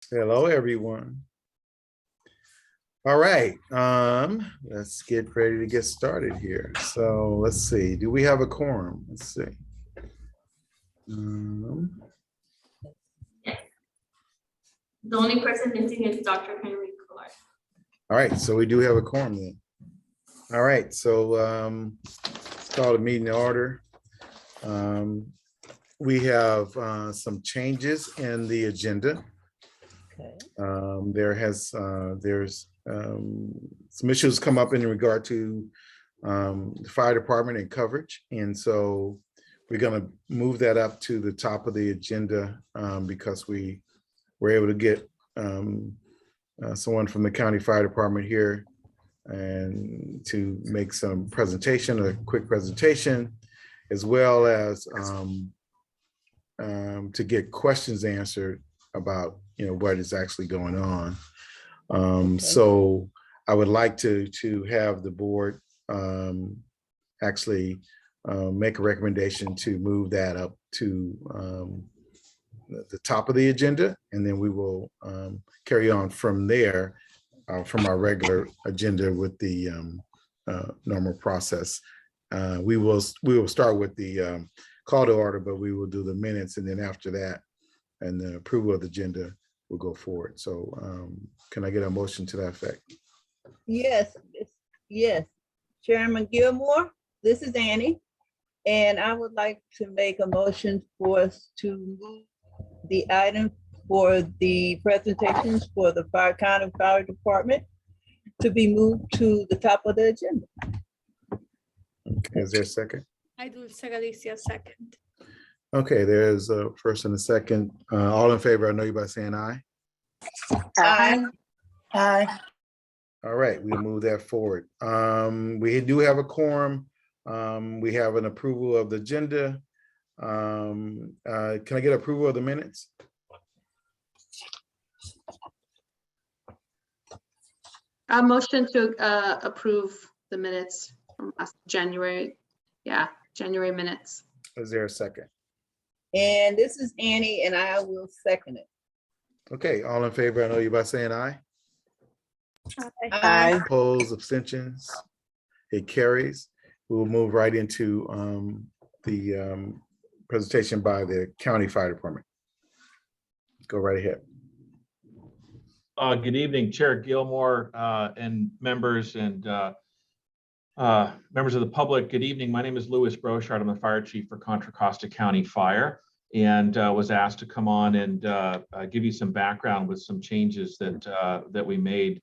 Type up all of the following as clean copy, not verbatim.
Hello, everyone. All right, let's get ready to get started here. So let's see, do we have a quorum? Let's see. The only person missing is Dr. Henry Clark. All right, so we do have a quorum then. All right, so let's call the meeting to order. We have some changes in the agenda. There's some issues come up in regard to the fire department and coverage. And so we're going to move that up to the top of the agenda because we were able to get someone from the county fire department here and to make some presentation, a quick presentation, as well as to get questions answered about what is actually going on. So I would like to have the board actually make a recommendation to move that up to the top of the agenda, and then we will carry on from there from our regular agenda with the normal process. We will start with the call to order, but we will do the minutes, and then after that, and the approval of the agenda will go forward. So can I get a motion to that effect? Yes. Chairman Gilmore, this is Annie, and I would like to make a motion for us to move the item for the presentations for the County Fire Department to be moved to the top of the agenda. Okay, is there a second? I do, Alicia, second. Okay, there's a first and a second. All in favor, I know you by saying aye. Aye. Aye. All right, we'll move that forward. We do have a quorum. We have an approval of the agenda. Can I get approval of the minutes? A motion to approve the minutes from last January. Yeah, January minutes. Is there a second? And this is Annie, and I will second it. Okay, all in favor, I know you by saying aye. Aye. Opposed, abstentions, it carries. We'll move right into the presentation by the County Fire Department. Go right ahead. Good evening, Chair Gilmore and members and members of the public. Good evening. My name is Louis Brochard. I'm the fire chief for Contra Costa County Fire, and was asked to come on and give you some background with some changes that we made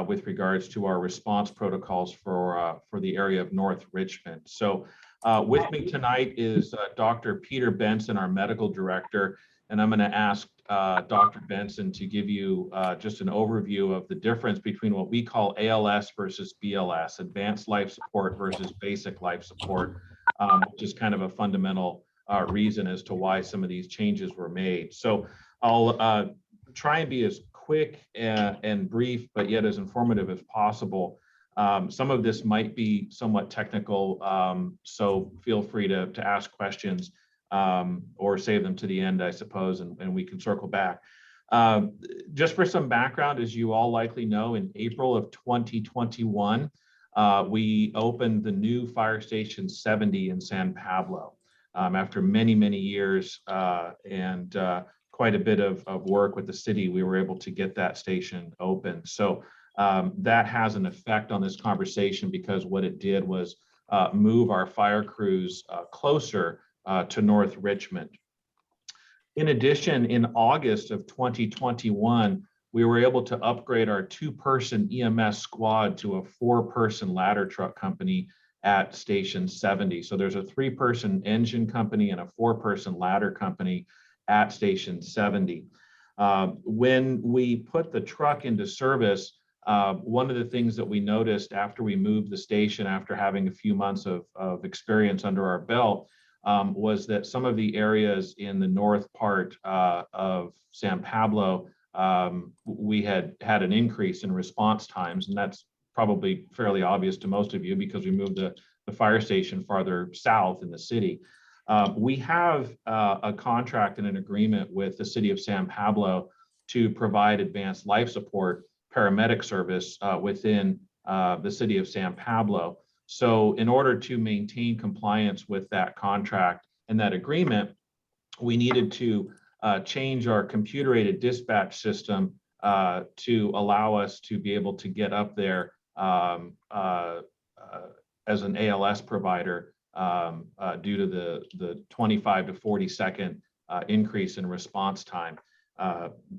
with regards to our response protocols for the area of North Richmond. So with me tonight is Dr. Peter Benson, our medical director, and I'm going to ask Dr. Benson to give you just an overview of the difference between what we call ALS versus BLS, advanced life support versus basic life support, which is kind of a fundamental reason as to why some of these changes were made. So I'll try and be as quick and brief, but yet as informative as possible. Some of this might be somewhat technical, so feel free to ask questions or save them to the end, I suppose, and we can circle back. Just for some background, as you all likely know, in April of 2021, we opened the new Fire Station 70 in San Pablo. After many, many years and quite a bit of work with the city, we were able to get that station open. So that has an effect on this conversation because what it did was move our fire crews closer to North Richmond. In addition, in August of 2021, we were able to upgrade our 2-person EMS squad to a 4-person ladder truck company at Station 70. So there's a 3-person engine company and a 4-person ladder company at Station 70. When we put the truck into service, one of the things that we noticed after we moved the station, after having a few months of experience under our belt, was that some of the areas in the north part of San Pablo, we had an increase in response times, and that's probably fairly obvious to most of you because we moved the fire station farther south in the city. We have a contract and an agreement with the city of San Pablo to provide advanced life support paramedic service within the city of San Pablo. So in order to maintain compliance with that contract and that agreement, we needed to change our computer-aided dispatch system to allow us to be able to get up there as an ALS provider due to the 25 to 40 second increase in response time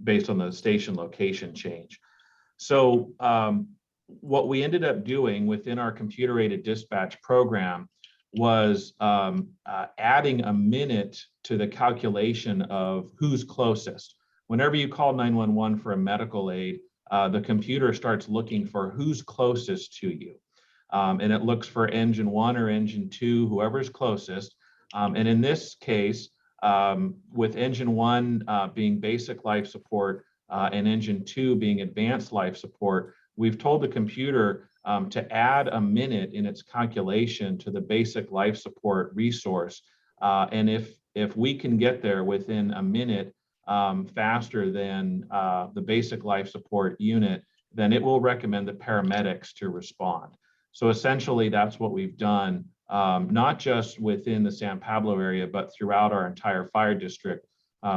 based on the station location change. So what we ended up doing within our computer-aided dispatch program was adding a minute to the calculation of who's closest. Whenever you call 911 for a medical aid, the computer starts looking for who's closest to you. And it looks for engine 1 or engine 2, whoever's closest. And in this case, with engine 1 being basic life support and engine 2 being advanced life support, we've told the computer to add a minute in its calculation to the basic life support resource. And if we can get there within a minute faster than the basic life support unit, then it will recommend the paramedics to respond. So essentially, that's what we've done, not just within the San Pablo area, but throughout our entire fire district.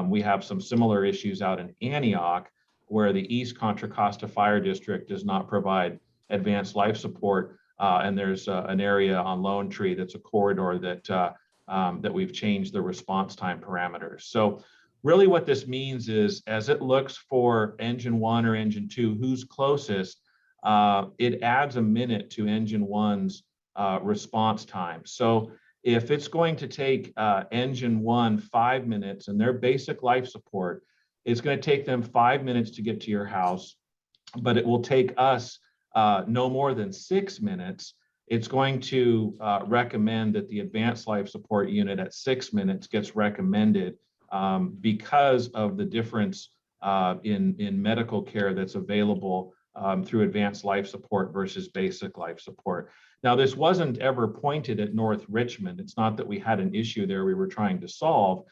We have some similar issues out in Antioch, where the East Contra Costa Fire District does not provide advanced life support. And there's an area on Lone Tree that's a corridor that we've changed the response time parameters. So really what this means is, as it looks for engine 1 or engine 2, who's closest, it adds a minute to engine 1's response time. So if it's going to take engine 1 5 minutes and their basic life support, it's going to take them 5 minutes to get to your house, but it will take us no more than 6 minutes. It's going to recommend that the advanced life support unit at 6 minutes gets recommended because of the difference in medical care that's available through advanced life support versus basic life support. Now, this wasn't ever pointed at North Richmond. It's not that we had an issue there we were trying to solve.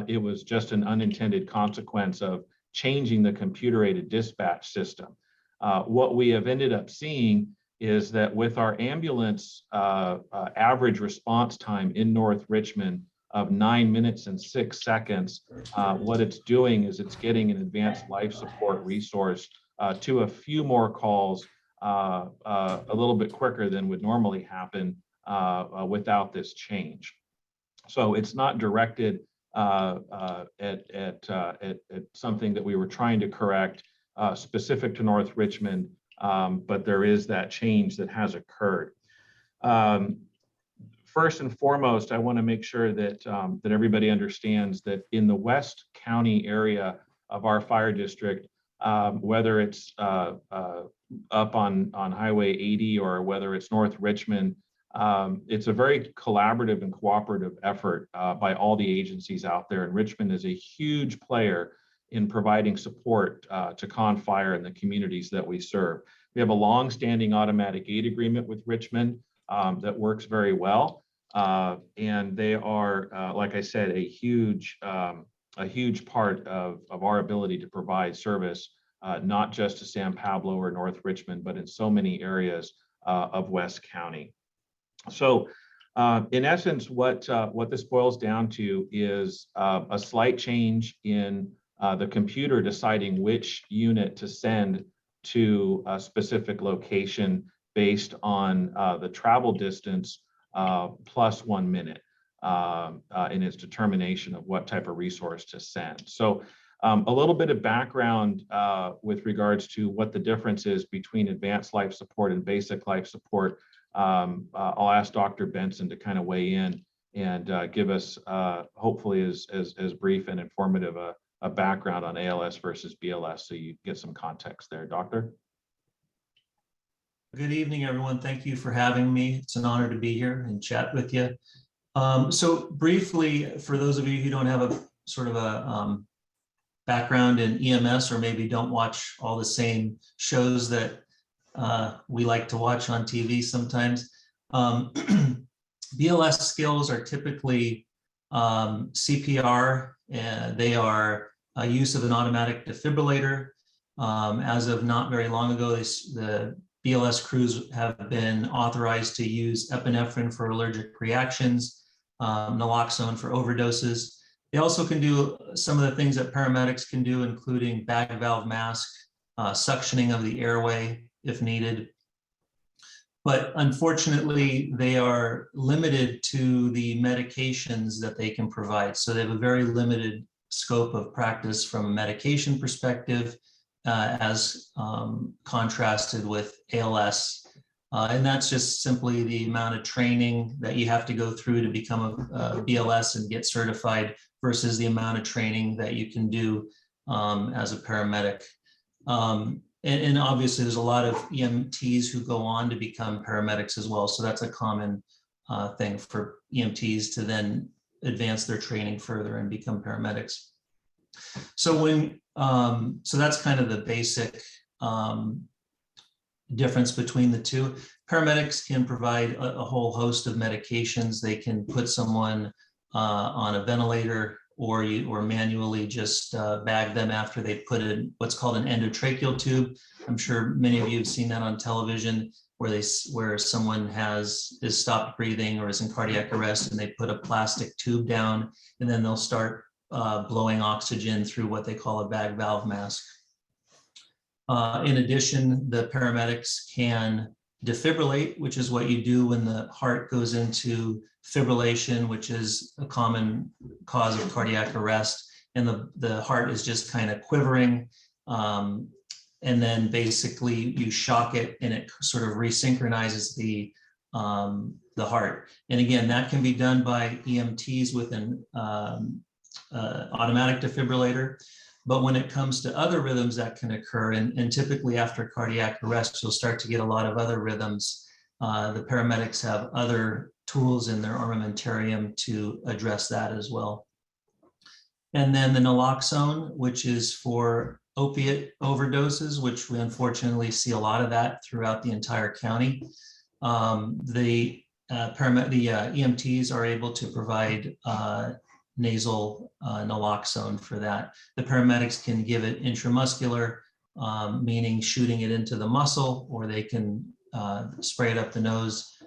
It was just an unintended consequence of changing the computer-aided dispatch system. What we have ended up seeing is that with our ambulance average response time in North Richmond of 9 minutes and 6 seconds, what it's doing is it's getting an advanced life support resource to a few more calls a little bit quicker than would normally happen without this change. So it's not directed at something that we were trying to correct specific to North Richmond, but there is that change that has occurred. First and foremost, I want to make sure that that everybody understands that in the West County area of our fire district, whether it's up on Highway 80 or whether it's North Richmond, it's a very collaborative and cooperative effort by all the agencies out there. And Richmond is a huge player in providing support to Con Fire and the communities that we serve. We have a long-standing automatic aid agreement with Richmond that works very well. And they are, like I said, a huge part of our ability to provide service, not just to San Pablo or North Richmond, but in so many areas of West County. So in essence, what this boils down to is a slight change in the computer deciding which unit to send to a specific location based on the travel distance plus 1 minute in its determination of what type of resource to send. So a little bit of background with regards to what the difference is between advanced life support and basic life support. I'll ask Dr. Benson to kind of weigh in and give us hopefully as brief and informative a background on ALS versus BLS, so you get some context there. Doctor? Good evening, everyone. Thank you for having me. It's an honor to be here and chat with you. So briefly, for those of you who don't have a sort of a background in EMS or maybe don't watch all the same shows that we like to watch on TV sometimes, BLS skills are typically CPR, and they are use of an automatic defibrillator. As of not very long ago, the BLS crews have been authorized to use epinephrine for allergic reactions, naloxone for overdoses. They also can do some of the things that paramedics can do, including bag valve mask, suctioning of the airway if needed. But unfortunately, they are limited to the medications that they can provide. So they have a very limited scope of practice from a medication perspective, as contrasted with ALS. And that's just simply the amount of training that you have to go through to become a BLS and get certified versus the amount of training that you can do as a paramedic. And obviously there's a lot of EMTs who go on to become paramedics as well. So that's a common thing for EMTs to then advance their training further and become paramedics. So so that's kind of the basic difference between the two. Paramedics can provide a whole host of medications. They can put someone on a ventilator, or manually just bag them after they put in what's called an endotracheal tube. I'm sure many of you have seen that on television, where someone is stopped breathing or is in cardiac arrest, and they put a plastic tube down, and then they'll start blowing oxygen through what they call a bag valve mask. In addition, the paramedics can defibrillate, which is what you do when the heart goes into fibrillation, which is a common cause of cardiac arrest. And the heart is just kind of quivering. And then basically you shock it and it sort of resynchronizes the heart. And again, that can be done by EMTs with an automatic defibrillator. But when it comes to other rhythms that can occur, and typically after cardiac arrest, you'll start to get a lot of other rhythms. The paramedics have other tools in their armamentarium to address that as well. And then the naloxone, which is for opiate overdoses, which we unfortunately see a lot of that throughout the entire county. The EMTs are able to provide nasal naloxone for that. The paramedics can give it intramuscular, meaning shooting it into the muscle, or they can spray it up the nose,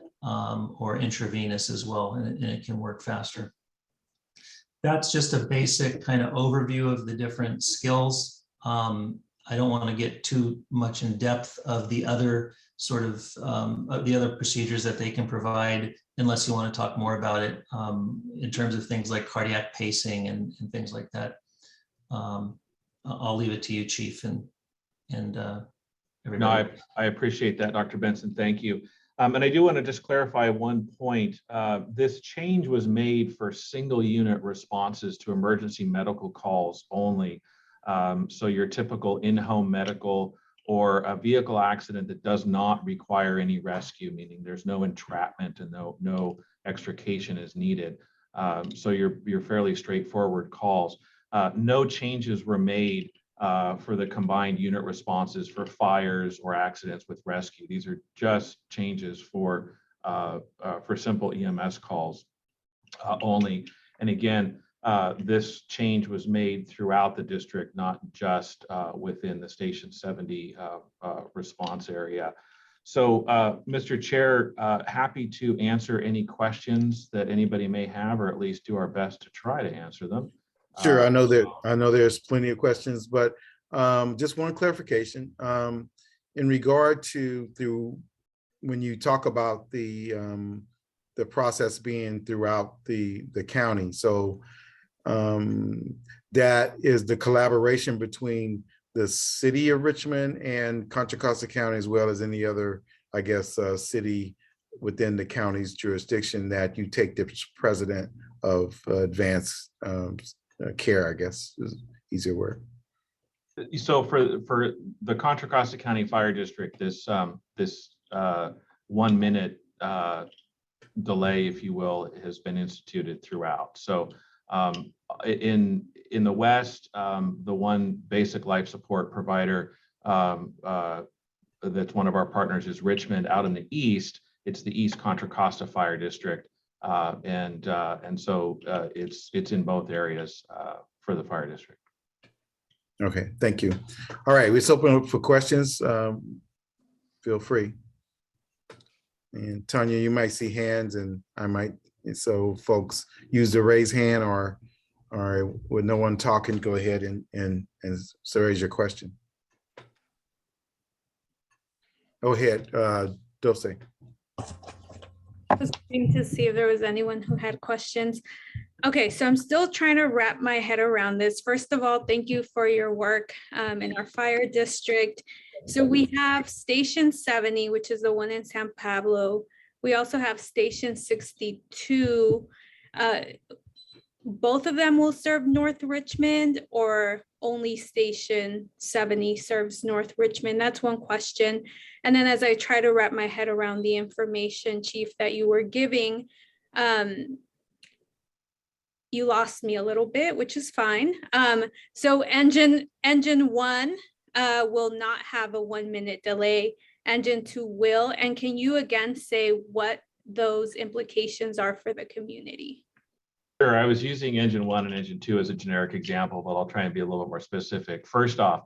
or intravenous as well, and it can work faster. That's just a basic kind of overview of the different skills. I don't want to get too much in depth of the other sort of the other procedures that they can provide, unless you want to talk more about it in terms of things like cardiac pacing and things like that. I'll leave it to you, Chief, and everybody. No, I appreciate that, Dr. Benson. Thank you. And I do want to just clarify one point. This change was made for single unit responses to emergency medical calls only. So your typical in-home medical or a vehicle accident that does not require any rescue, meaning there's no entrapment and no extrication is needed. So you're fairly straightforward calls. No changes were made for the combined unit responses for fires or accidents with rescue. These are just changes for simple EMS calls only. And again, this change was made throughout the district, not just within the Station 70 response area. So, Mr. Chair, happy to answer any questions that anybody may have, or at least do our best to try to answer them. Sure, I know there's plenty of questions, but just one clarification in regard to when you talk about the process being throughout the county. So that is the collaboration between the city of Richmond and Contra Costa County, as well as any other, I guess, city within the county's jurisdiction, that you take the precedent of advanced care, I guess is an easier word. So for the Contra Costa County Fire District, this 1 minute delay, if you will, has been instituted throughout. So in the West, the one basic life support provider that's one of our partners is Richmond. Out in the East, it's the East Contra Costa Fire District. And so it's in both areas for the fire district. Okay, thank you. All right, let's open up for questions. Feel free. And Tanya, you might see hands and I might, so folks use the raise hand or with no one talking, go ahead and so raise your question. Go ahead, Dulce. I was looking to see if there was anyone who had questions. Okay, so I'm still trying to wrap my head around this. First of all, thank you for your work in our fire district. So we have Station 70, which is the one in San Pablo. We also have Station 62. Both of them will serve North Richmond, or only Station 70 serves North Richmond? That's one question. And then as I try to wrap my head around the information, Chief, that you were giving, you lost me a little bit, which is fine. So engine 1 will not have a 1-minute delay. Engine 2 will. And can you again say what those implications are for the community? Sure, I was using engine 1 and engine 2 as a generic example, but I'll try and be a little bit more specific. First off,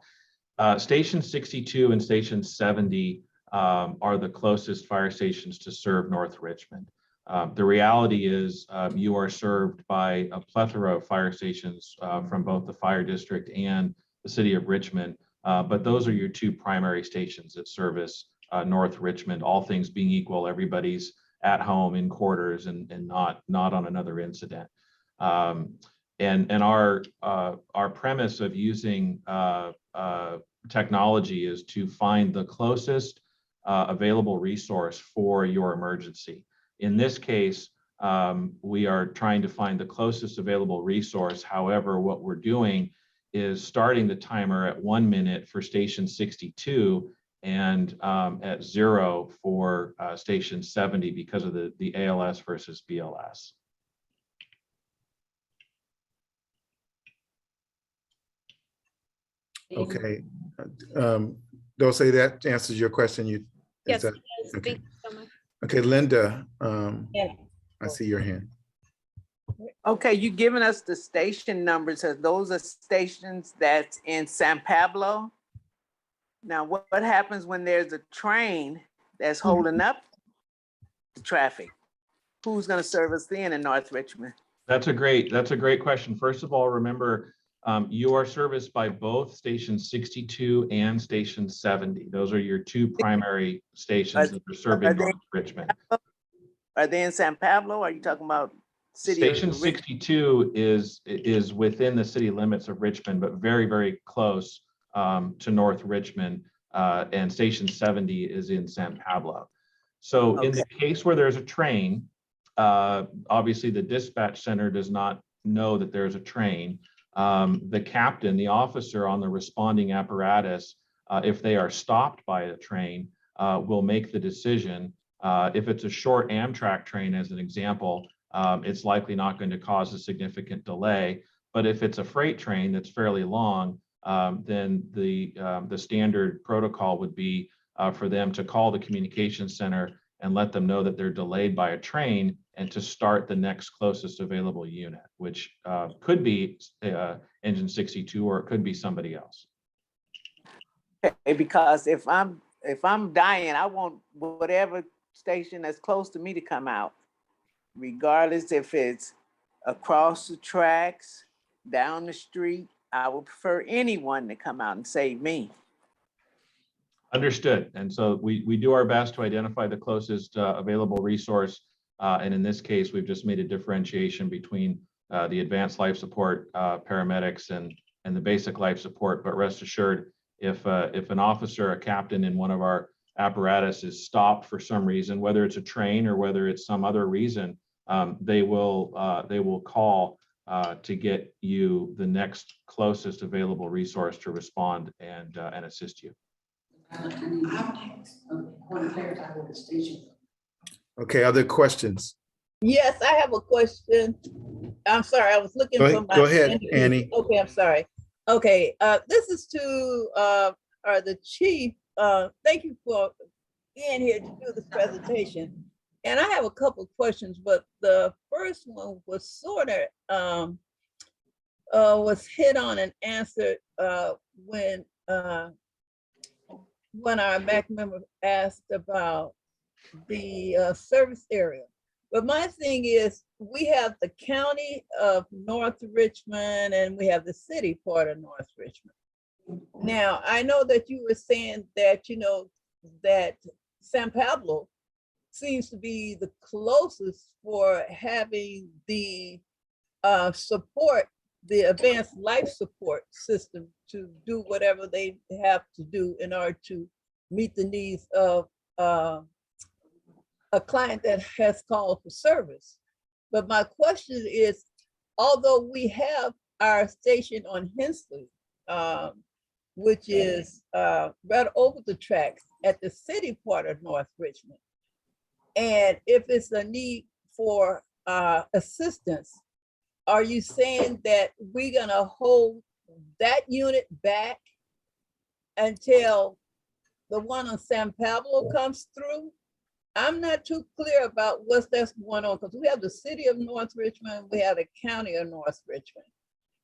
Station 62 and Station 70 are the closest fire stations to serve North Richmond. The reality is you are served by a plethora of fire stations from both the fire district and the city of Richmond, but those are your two primary stations that service North Richmond, all things being equal, everybody's at home in quarters and not on another incident. And our premise of using technology is to find the closest available resource for your emergency. In this case, we are trying to find the closest available resource. However, what we're doing is starting the timer at 1 minute for Station 62 and at 0 for Station 70 because of the ALS versus BLS. Okay. Don't say that answers your question. Yes, that, yes, okay. thank you so much. Okay, Linda, Yeah. I see your hand. Okay, you giving us the station numbers. So those are stations that's in San Pablo. Now, what happens when there's a train that's holding up the traffic? Who's going to serve us then in North Richmond? That's a great question. First of all, remember, you are serviced by both Station 62 and Station 70. Those are your two primary stations that are serving North Richmond. Are they in San Pablo? Are you talking about city? Station 62 is within the city limits of Richmond, but very, very close to North Richmond. And Station 70 is in San Pablo. So in the case where there's a train, obviously the dispatch center does not know that there's a train. The captain, the officer on the responding apparatus, if they are stopped by a train, will make the decision. If it's a short Amtrak train, as an example, it's likely not going to cause a significant delay. But if it's a freight train that's fairly long, then the standard protocol would be for them to call the communications center and let them know that they're delayed by a train and to start the next closest available unit, which could be engine 62 or it could be somebody else. Okay, because if I'm dying, I want whatever station that's close to me to come out, regardless if it's across the tracks, down the street. I would prefer anyone to come out and save me. Understood. And so we do our best to identify the closest available resource. And in this case, we've just made a differentiation between the advanced life support paramedics and the basic life support. But rest assured, if an officer, a captain in one of our apparatus is stopped for some reason, whether it's a train or whether it's some other reason, they will call to get you the next closest available resource to respond and assist you. Okay, other questions? Yes, I have a question. I'm sorry, I was looking for my. Go ahead, Annie. Okay, I'm sorry. Okay, this is to the chief. Thank you for being here to do this presentation. And I have a couple of questions, but the first one was sort of was hit on and answered when our MAC member asked about the service area. But my thing is, we have the county of North Richmond and we have the city part of North Richmond. Now, I know that you were saying that, you know, that San Pablo seems to be the closest for having the support, the advanced life support system to do whatever they have to do in order to meet the needs of a client that has called for service. But my question is, although we have our station on Hensley, which is right over the tracks at the city part of North Richmond, and if it's a need for assistance, are you saying that we're gonna hold that unit back until the one on San Pablo comes through? I'm not too clear about that's going on, because we have the city of North Richmond, we have the county of North Richmond.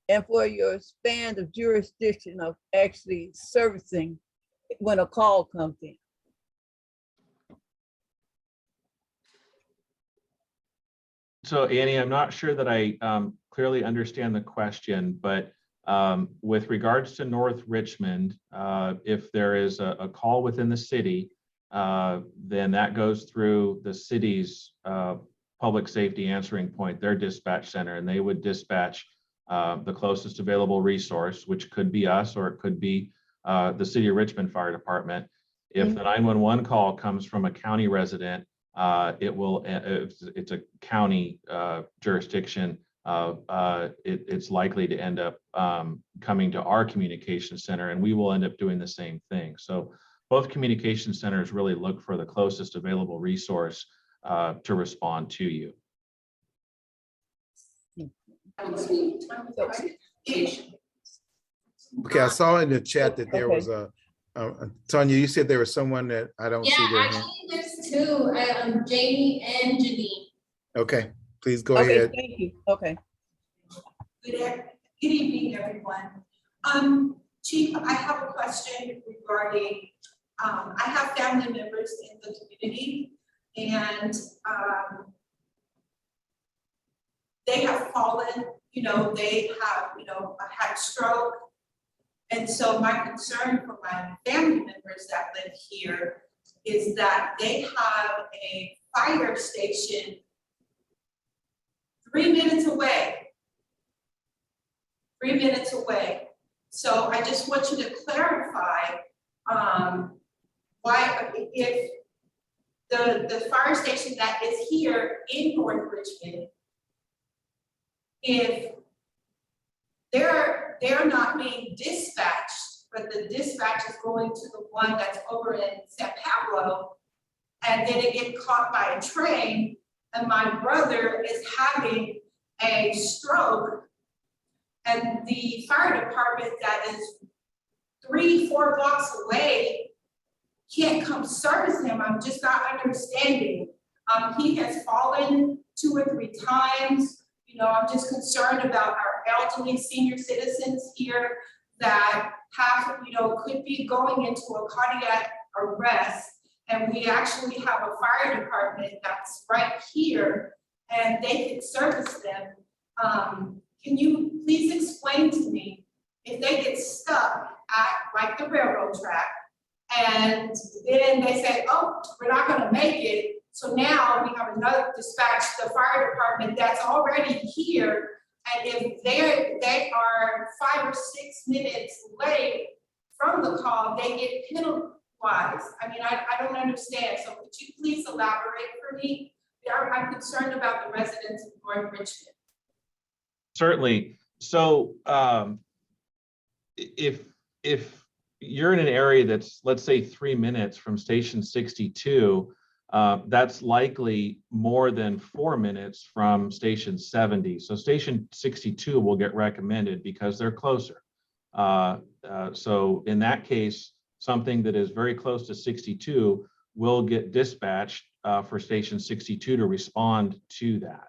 And for your span of jurisdiction of actually servicing when a call comes in. So Annie, I'm not sure that I clearly understand the question, but with regards to North Richmond, if there is a call within the city, then that goes through the city's public safety answering point, their dispatch center, and they would dispatch the closest available resource, which could be us or it could be the City of Richmond Fire Department. If the 911 call comes from a county resident, it's a county jurisdiction, it's likely to end up coming to our communication center, and we will end up doing the same thing. So both communication centers really look for the closest available resource to respond to you. Okay, I saw in the chat that there was a, Tanya, you said there was someone that I don't see their hand. Actually, there's two, Jamie and Janine. Okay, please go Okay, ahead. thank you. Okay. Good evening, everyone. Chief, I have a question regarding, I have family members in the community, and they have fallen, you know, they have, you know, had stroke. And so my concern for my family members that live here is that they have a fire station 3 minutes away. 3 minutes away. So I just want you to clarify why, if the fire station that is here in North Richmond, if they're not being dispatched, but the dispatch is going to the one that's over in San Pablo, and then it gets caught by a train, and my brother is having a stroke, and the fire department that is 3-4 blocks away can't come service him. I'm just not understanding. He has fallen 2 or 3 times. You know, I'm just concerned about our elderly senior citizens here that have, you know, could be going into a cardiac arrest. And we actually have a fire department that's right here and they could service them. Can you please explain to me if they get stuck at like the railroad track and then they say, oh, we're not gonna make it. So now we have another dispatch, the fire department that's already here. And if they are 5 or 6 minutes late from the call, they get penalized. I mean, I don't understand. So could you please elaborate for me? I'm concerned about the residents of North Richmond. Certainly. So if you're in an area that's, let's say, 3 minutes from station 62, that's likely more than 4 minutes from station 70. So station 62 will get recommended because they're closer. So in that case, something that is very close to 62 will get dispatched for station 62 to respond to that.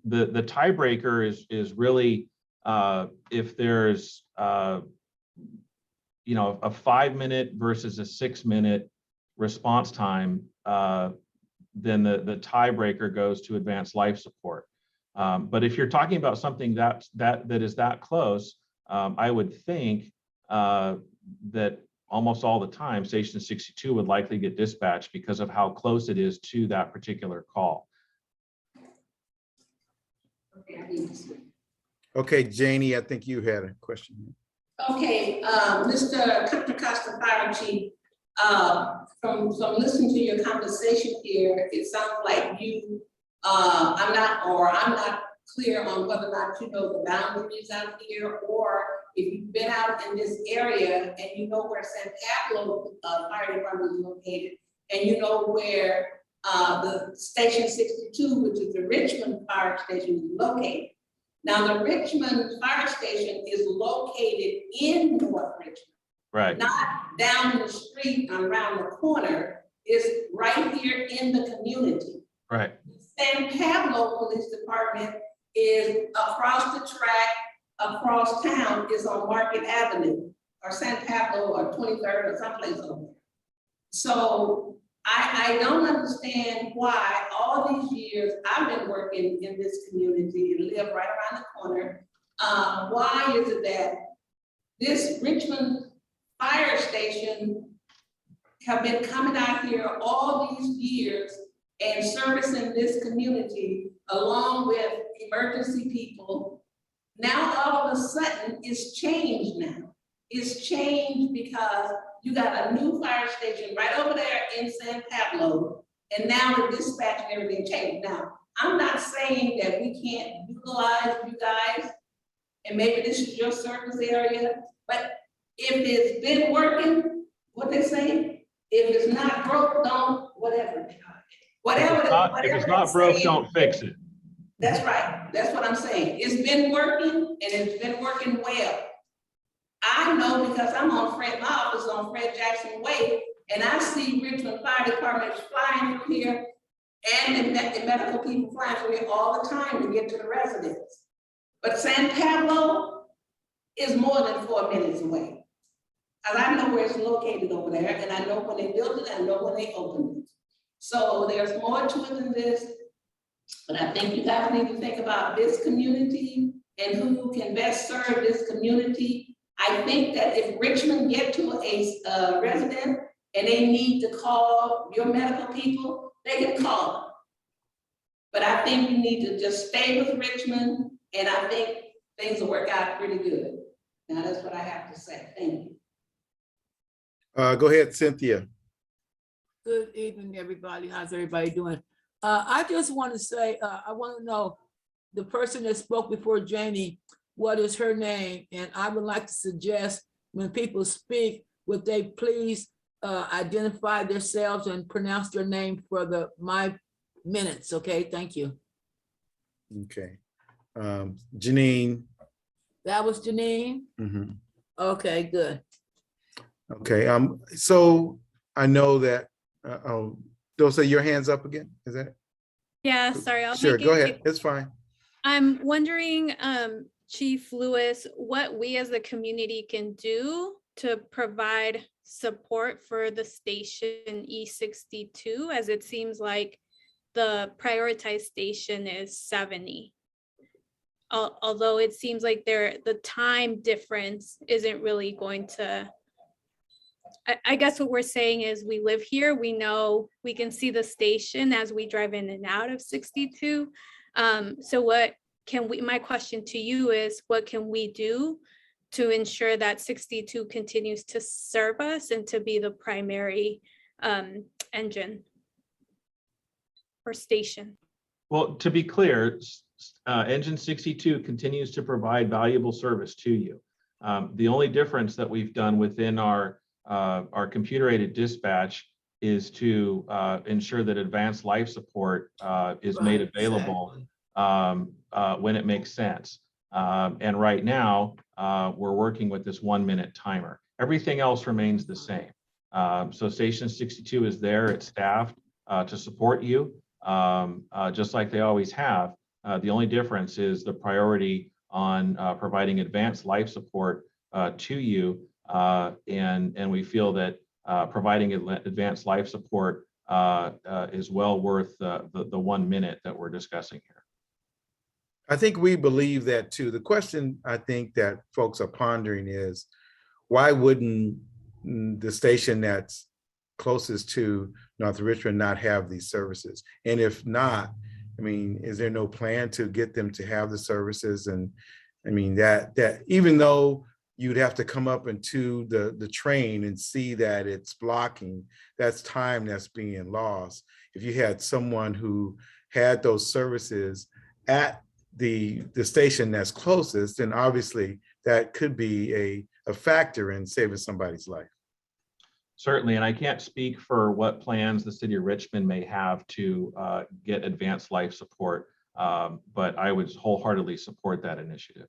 The tiebreaker is really if there's, you know, a 5-minute versus a 6-minute response time, then the tiebreaker goes to advanced life support. But if you're talking about something that is that close, I would think that almost all the time, Station 62 would likely get dispatched because of how close it is to that particular call. Okay, Janie, I think you had a question. Okay, Mr. Contra Fire Chief, from listening to your conversation here, it sounds like you, I'm not clear on whether or not you know the boundaries out here, or if you've been out in this area and you know where San Pablo Fire Department is located, and you know where the Station 62, which is the Richmond Fire Station, is located. Now, the Richmond Fire Station is located in North Richmond. Right. Not down the street and around the corner. It's right here in the community. Right. San Pablo Police Department is across the track, across town, is on Market Avenue, or San Pablo, or 23rd, or someplace over there. So I don't understand why all these years I've been working in this community and live right around the corner. Why is it that this Richmond Fire Station have been coming out here all these years and servicing this community along with emergency people? Now all of a sudden it's changed now. It's changed because you got a new fire station right over there in San Pablo, and now the dispatch and everything changed. Now, I'm not saying that we can't utilize you guys, and maybe this is your service area, but if it's been working, what they say, if it's not broke, don't, whatever. If it's not broke, don't fix it. That's right. That's what I'm saying. It's been working, and it's been working well. I know because I'm on my office on Fred Jackson Way, and I see Richmond Fire Department flying through here, and the medical people flying through here all the time to get to the residents. But San Pablo is more than 4 minutes away. And I know where it's located over there, and I know when they built it, and I know when they opened it. So there's more to it than this, but I think you guys need to think about this community and who can best serve this community. I think that if Richmond get to a resident and they need to call your medical people, they can call them. But I think you need to just stay with Richmond, and I think things will work out pretty good. Now that's what I have to say. Thank you. Go ahead, Cynthia. Good evening, everybody. How's everybody doing? I just want to say, I want to know the person that spoke before Janie, what is her name? And I would like to suggest when people speak, would they please identify themselves and pronounce their name for my minutes, okay? Thank you. Okay. Janine. That was Janine? Mm-hmm. Okay, good. Okay, so I know that, don't say your hands up again, is that? Yeah, sorry, I'll Sure, make go it ahead, it's fine. I'm wondering, Chief Lewis, what we as the community can do to provide support for the station E62, as it seems like the prioritized station is 70. Although it seems like the time difference isn't really going to, I guess what we're saying is we live here, we know, we can see the station as we drive in and out of 62. So what can we, my question to you is, what can we do to ensure that 62 continues to serve us and to be the primary engine or station? Well, to be clear, Engine 62 continues to provide valuable service to you. The only difference that we've done within our computer-aided dispatch is to ensure that advanced life support is made available when it makes sense. And right now, we're working with this 1-minute timer. Everything else remains the same. So Station 62 is there, it's staffed to support you, just like they always have. The only difference is the priority on providing advanced life support to you. And we feel that providing advanced life support is well worth the 1 minute that we're discussing here. I think we believe that too. The question I think that folks are pondering is, why wouldn't the station that's closest to North Richmond not have these services? And if not, I mean, is there no plan to get them to have the services? And I mean, that even though you'd have to come up into the train and see that it's blocking, that's time that's being lost. If you had someone who had those services at the station that's closest, then obviously that could be a factor in saving somebody's life. Certainly, and I can't speak for what plans the city of Richmond may have to get advanced life support, but I would wholeheartedly support that initiative.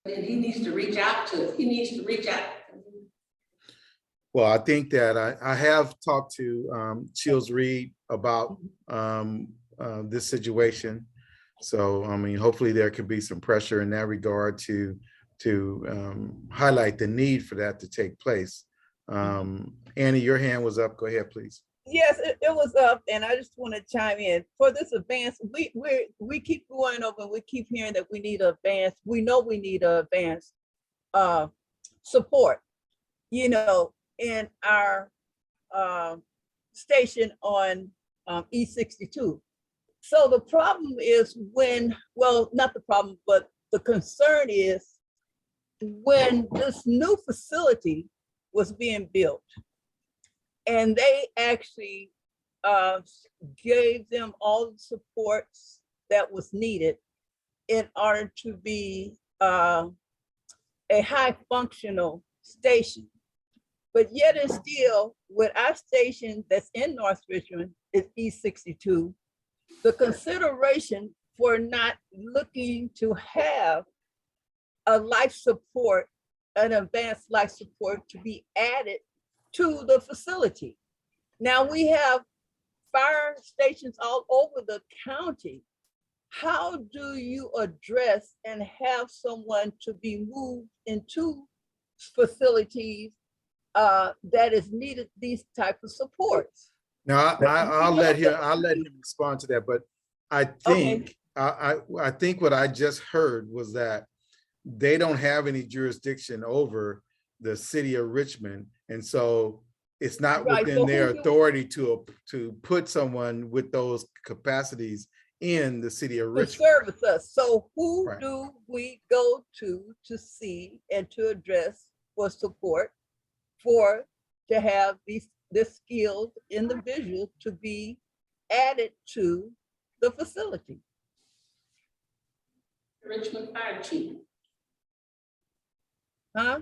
And he needs to reach out to, he needs to reach out. Well, I think that I have talked to Shields Reed about this situation. So, I mean, hopefully there could be some pressure in that regard to highlight the need for that to take place. Annie, your hand was up. Go ahead, please. Yes, it was up, and I just want to chime in. For this advance, we keep going over and we keep hearing that we need advance. We know we need advance support, you know, in our station on E62. So the problem is when, well, not the problem, but the concern is when this new facility was being built, and they actually gave them all the supports that was needed in order to be a high functional station. But yet and still, with our station that's in North Richmond is E62, the consideration for not looking to have a life support, an advanced life support to be added to the facility. Now we have fire stations all over the county. How do you address and have someone to be moved into facilities that is needed these type of supports? Now, I'll let him respond to that, but I think I think what I just heard was that they don't have any jurisdiction over the city of Richmond, and so it's not within their authority to put someone with those capacities in the city of Richmond. Service us. So who do we go to see and to address for support to have this skilled individual to be added to the facility? Richmond Fire Chief. Huh?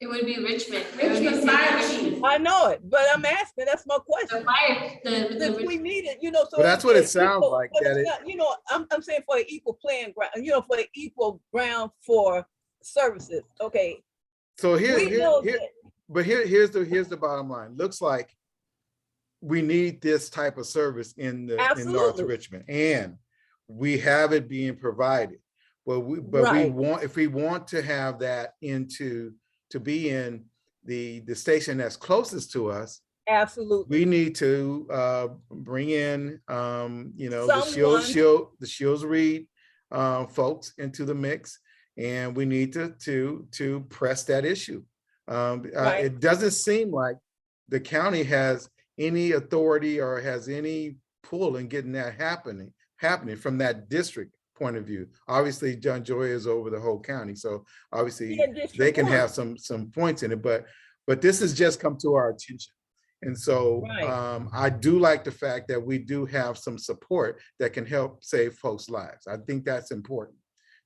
It would be Richmond. Richmond Fire Chief. I know it, but I'm asking, that's my The question. fire, Since we need it, you know, so. But that's what it it's sounds equal, like, but that it's not, you know, I'm saying for an equal playing ground, you know, for an equal ground for services, okay? So here's that- the bottom line. Looks like we need this type of service in North Absolutely. Richmond, and we have it being provided. But we Right. want, if we want to have that to be in the station that's closest to us, Absolutely. we need to bring in you know, Someone. the Shields Reed folks into the mix, and we need to press that issue. Right. It doesn't seem like the county has any authority or has any pull in getting that happening from that district point of view. Obviously, John Joy is over the whole county, so obviously they can have some points in it, but this has just come to our attention. And so I do like the fact that we do have some support that can help save folks' lives. I think that's important.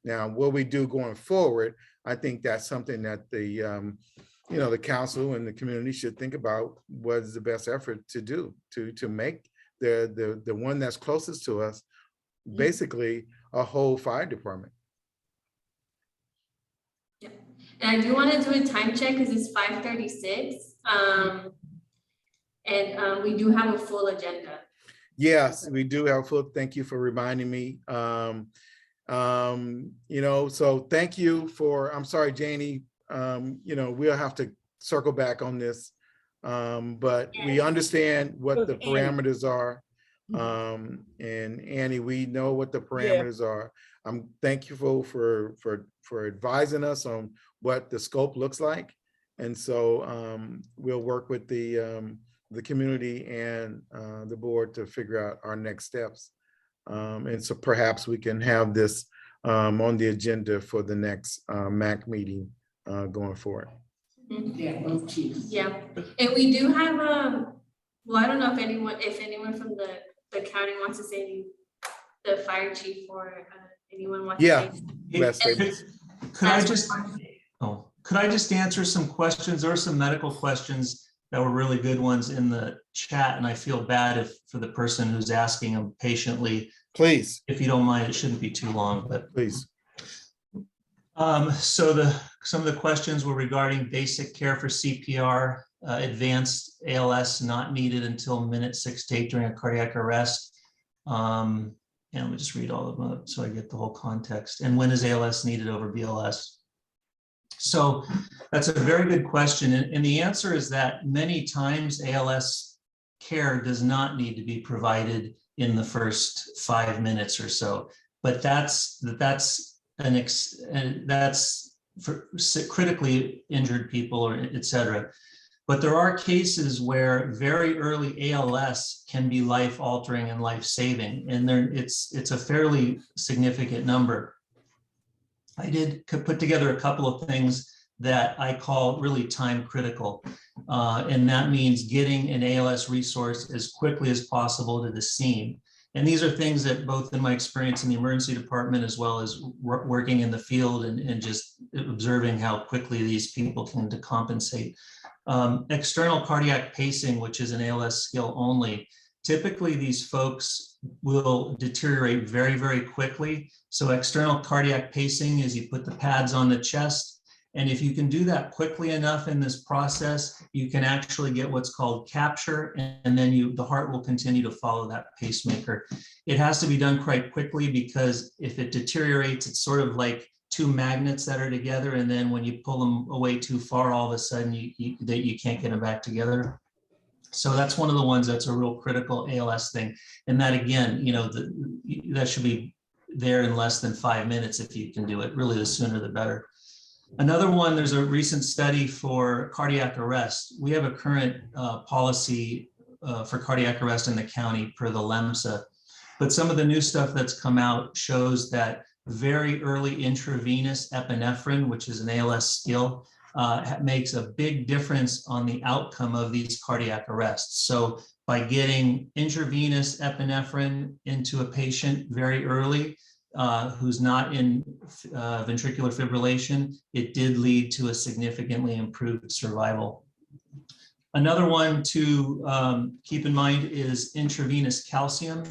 Now, what we do going forward, I think that's something that the you know, the council and the community should think about. What is the best effort to do to make the one that's closest to us basically a whole fire department. Yeah. And I do want to do a time check because it's 5:36. And we do have a full agenda. Yes, we do have full. Thank you for reminding me. You know, so thank you for, I'm sorry, Janie, you know, we'll have to circle back on this. But we understand what the Okay, Annie. parameters are. And Annie, we know what the parameters are. I'm thankful for advising us on what the scope looks like. And so we'll work with the community and the board to figure out our next steps. And so perhaps we can have this on the agenda for the next MAC meeting going forward. Yeah, and we do have well, I don't know if anyone from the county wants to say, the fire chief or anyone wants to say. Last statements. Could I just answer some questions? There were some medical questions that were really good ones in the chat, and I feel bad for the person who's asking them patiently. Please. If you don't mind, it shouldn't be too long, but please. So some of the questions were regarding basic care for CPR, advanced ALS not needed until minute 6 to 8 during a cardiac arrest. And let me just read all of them so I get the whole context. And when is ALS needed over BLS? So that's a very good question. And the answer is that many times ALS care does not need to be provided in the first 5 minutes or so. But that's for critically injured people or et cetera. But there are cases where very early ALS can be life-altering and life-saving, and it's a fairly significant number. I did put together a couple of things that I call really time critical, and that means getting an ALS resource as quickly as possible to the scene. And these are things that both in my experience in the emergency department, as well as working in the field and just observing how quickly these people can decompensate. External cardiac pacing, which is an ALS skill only, typically these folks will deteriorate very, very quickly. So external cardiac pacing is you put the pads on the chest, and if you can do that quickly enough in this process, you can actually get what's called capture, and then the heart will continue to follow that pacemaker. It has to be done quite quickly, because if it deteriorates, it's sort of like two magnets that are together, and then when you pull them away too far, all of a sudden you can't get them back together. So that's one of the ones that's a real critical ALS thing. And that, again, you know, that should be there in less than 5 minutes if you can do it. Really, the sooner the better. Another one, there's a recent study for cardiac arrest. We have a current policy for cardiac arrest in the county per the LEMSA, but some of the new stuff that's come out shows that very early intravenous epinephrine, which is an ALS skill, makes a big difference on the outcome of these cardiac arrests. So by getting intravenous epinephrine into a patient very early, who's not in ventricular fibrillation, it did lead to a significantly improved survival. Another one to keep in mind is intravenous calcium.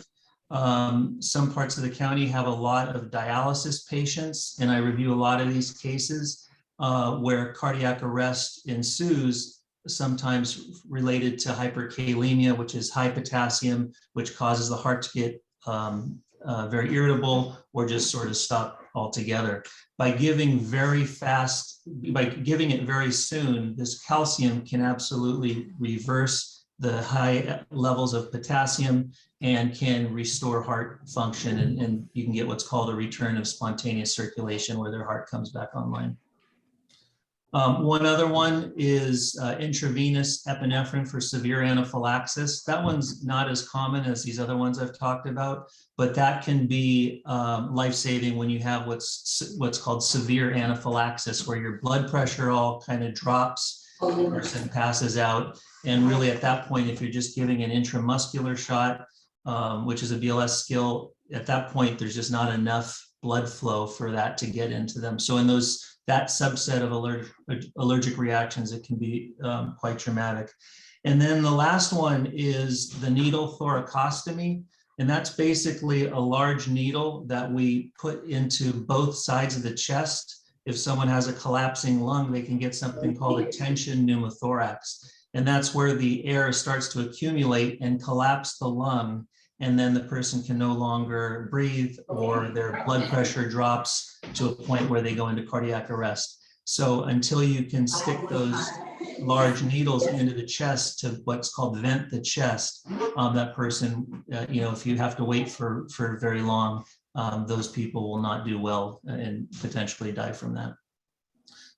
Some parts of the county have a lot of dialysis patients, and I review a lot of these cases where cardiac arrest ensues, sometimes related to hyperkalemia, which is high potassium, which causes the heart to get very irritable or just sort of stop altogether. By giving it very soon, this calcium can absolutely reverse the high levels of potassium and can restore heart function, and you can get what's called a return of spontaneous circulation, where their heart comes back online. One other one is intravenous epinephrine for severe anaphylaxis. That one's not as common as these other ones I've talked about, but that can be life-saving when you have what's called severe anaphylaxis, where your blood pressure all kind of drops, the person passes out. And really at that point, if you're just giving an intramuscular shot, which is a BLS skill, at that point, there's just not enough blood flow for that to get into them. So in that subset of allergic reactions, it can be quite traumatic. And then the last one is the needle thoracostomy. And that's basically a large needle that we put into both sides of the chest. If someone has a collapsing lung, they can get something called a tension pneumothorax. And that's where the air starts to accumulate and collapse the lung. and then the person can no longer breathe, or their blood pressure drops to a point where they go into cardiac arrest. So until you can stick those large needles into the chest to what's called vent the chest, that person, if you have to wait for very long, those people will not do well and potentially die from that.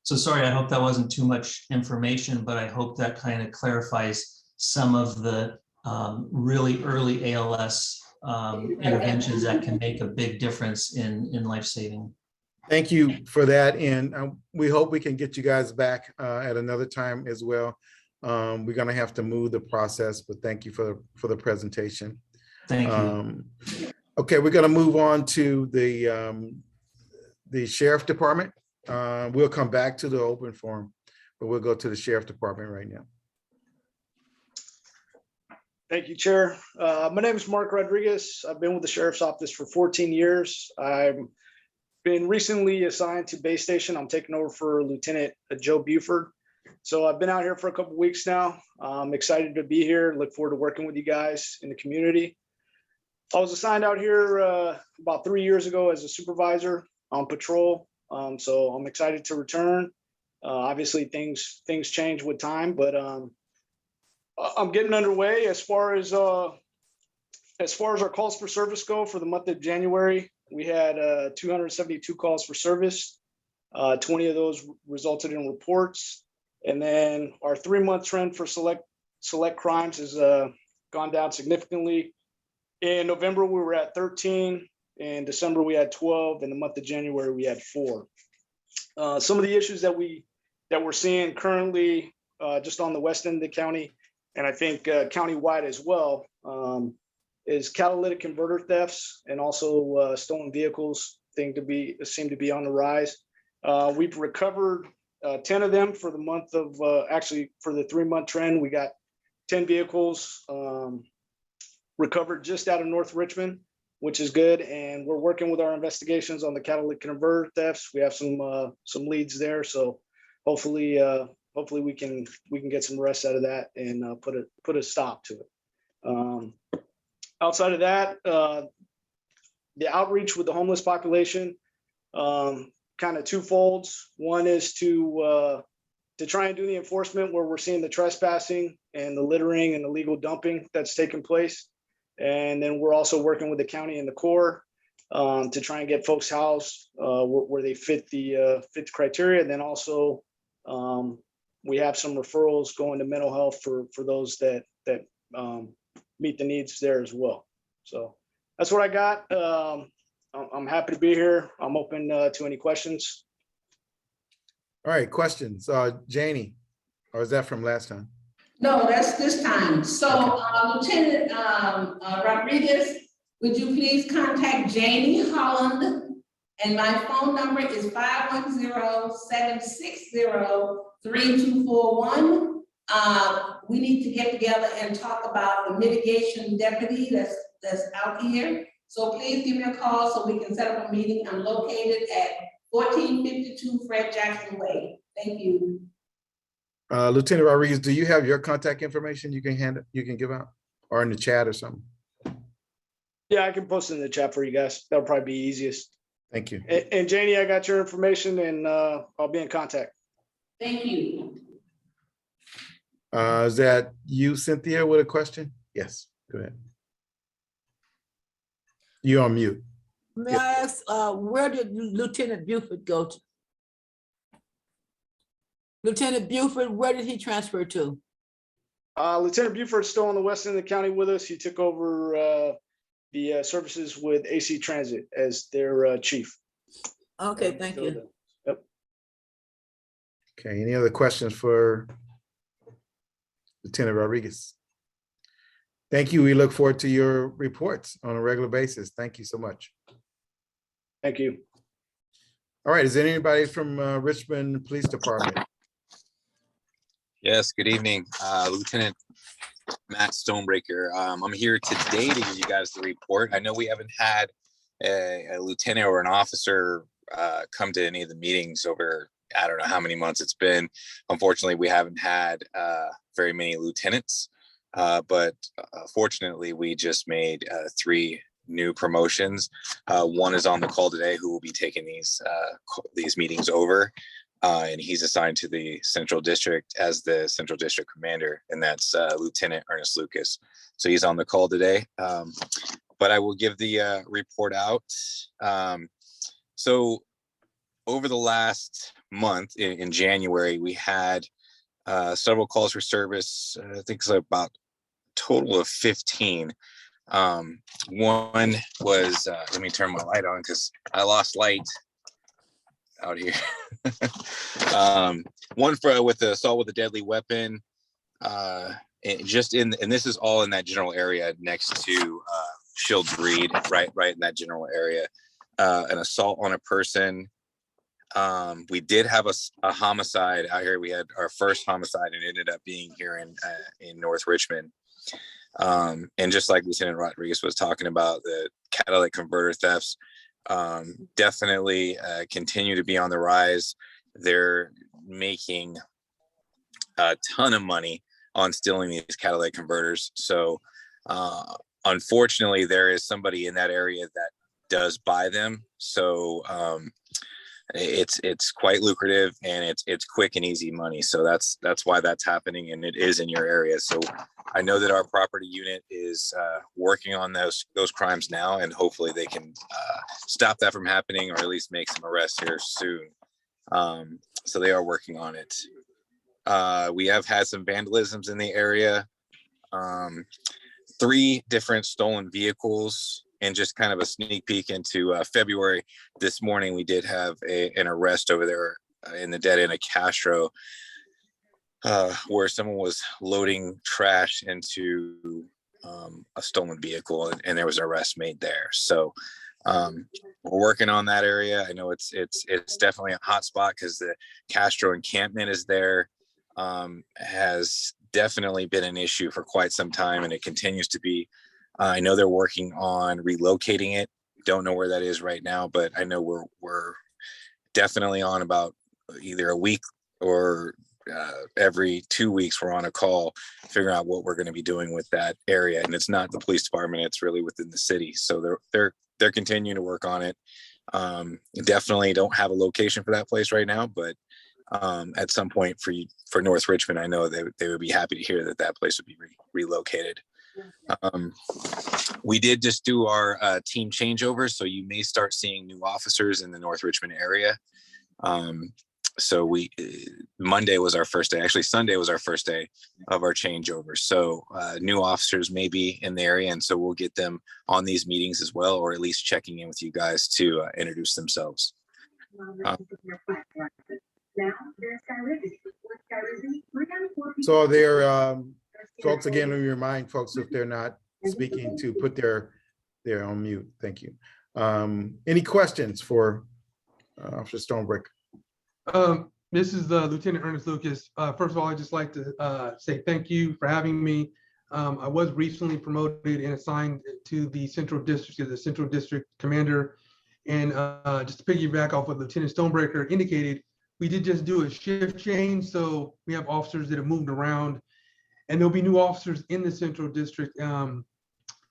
So sorry, I hope that wasn't too much information, but I hope that kind of clarifies some of the really early ALS interventions that can make a big difference in life saving. Thank you for that. And we hope we can get you guys back at another time as well. We're going to have to move the process, but thank you for the presentation. Thank you. Okay, we're going to move on to the Sheriff Department. We'll come back to the open forum, but we'll go to the Sheriff Department right now. Thank you, Chair. My name is Mark Rodriguez. I've been with the Sheriff's Office for 14 years. I've been recently assigned to Bay Station. I'm taking over for Lieutenant Joe Buford. So I've been out here for a couple of weeks now. I'm excited to be here. Look forward to working with you guys in the community. I was assigned out here about 3 years ago as a supervisor on patrol. So I'm excited to return. Obviously things change with time, but I'm getting underway as far as our calls for service go. For the month of January, we had 272 calls for service. 20 of those resulted in reports. And then our 3-month trend for select crimes has gone down significantly. In November, we were at 13. In December, we had 12. In the month of January, we had 4. Some of the issues that we're seeing currently just on the west end of the county, and I think countywide as well, is catalytic converter thefts and also stolen vehicles seem to be on the rise. We've recovered 10 of them for the month of, actually for the 3-month trend. We got 10 vehicles recovered just out of North Richmond, which is good. And we're working with our investigations on the catalytic converter thefts. We have some leads there. So hopefully we can get some rest out of that and put a stop to it. Outside of that, the outreach with the homeless population, kind of twofolds. One is to try and do the enforcement where we're seeing the trespassing and the littering and illegal dumping that's taking place. And then we're also working with the county and the Corps to try and get folks housed where they fit the criteria. And then also we have some referrals going to mental health for those that meet the needs there as well. So that's what I got. I'm happy to be here. I'm open to any questions. All right, questions. Janie, or is that from last time? No, that's this time. So Lieutenant Rodriguez, would you please contact Janie Holland? And my phone number is 510-760-3241. We need to get together and talk about the mitigation deputy that's out here. So please give me a call so we can set up a meeting. I'm located at 1452 Fred Jackson Way. Thank you. Lieutenant Rodriguez, do you have your contact information you can give out, or in the chat or something? Yeah, I can post it in the chat for you guys. That'll probably be easiest. Thank you. And Janie, I got your information and I'll be in contact. Thank you. Is that you, Cynthia, with a question? Yes, go ahead. You're on mute. May I ask, where did Lieutenant Buford go to? Lieutenant Buford, where did he transfer to? Lieutenant Buford is still on the west end of the county with us. He took over the services with AC Transit as their chief. Okay, thank you. Yep. Okay, any other questions for Lieutenant Rodriguez? Thank you. We look forward to your reports on a regular basis. Thank you so much. Thank you. All right, is there anybody from Richmond Police Department? Yes, good evening, Lieutenant Matt Stonebreaker. I'm here today to give you guys the report. I know we haven't had a lieutenant or an officer come to any of the meetings over, I don't know how many months it's been. Unfortunately, we haven't had very many lieutenants. But fortunately, we just made 3 new promotions. One is on the call today, who will be taking these meetings over. And he's assigned to the Central District as the Central District Commander, and that's Lieutenant Ernest Lucas. So he's on the call today. But I will give the report out. So over the last month in January, we had several calls for service. I think it's about a total of 15. One was, let me turn my light on because I lost light out here. One with the assault with a deadly weapon, and this is all in that general area next to Shields Reed, right in that general area. An assault on a person. We did have a homicide out here. We had our first homicide, and it ended up being here in North Richmond. And just like Lieutenant Rodriguez was talking about, the catalytic converter thefts definitely continue to be on the rise. They're making a ton of money on stealing these catalytic converters. So unfortunately, there is somebody in that area that does buy them. So it's quite lucrative, and it's quick and easy money. So that's why that's happening, and it is in your area. So I know that our property unit is working on those crimes now, and hopefully they can stop that from happening, or at least make some arrests here soon. So they are working on it. We have had some vandalisms in the area. 3 different stolen vehicles. And just kind of a sneak peek into February, this morning, we did have an arrest over there in the dead end of Castro, where someone was loading trash into a stolen vehicle, and there was an arrest made there. So we're working on that area. I know it's definitely a hot spot because the Castro encampment is there. Has definitely been an issue for quite some time, and it continues to be. I know they're working on relocating it. Don't know where that is right now, but I know we're definitely on about either a week or every 2 weeks. We're on a call figuring out what we're going to be doing with that area. And it's not the police department; it's really within the city. So they're continuing to work on it. Definitely don't have a location for that place right now, but at some point for North Richmond, I know they would be happy to hear that place would be relocated. We did just do our team changeover, so you may start seeing new officers in the North Richmond area. So Monday was our first day. Actually, Sunday was our first day of our changeover. So new officers may be in the area, and so we'll get them on these meetings as well, or at least checking in with you guys to introduce themselves. So there, folks, again, let me remind folks, if they're not speaking, to put their on mute. Thank you. Any questions for Officer Stonebreaker? This is Lieutenant Ernest Lucas. First of all, I'd just like to say thank you for having me. I was recently promoted and assigned to the Central District as the Central District Commander. And just to piggyback off what Lieutenant Stonebreaker indicated, we did just do a shift change. So we have officers that have moved around, and there'll be new officers in the Central District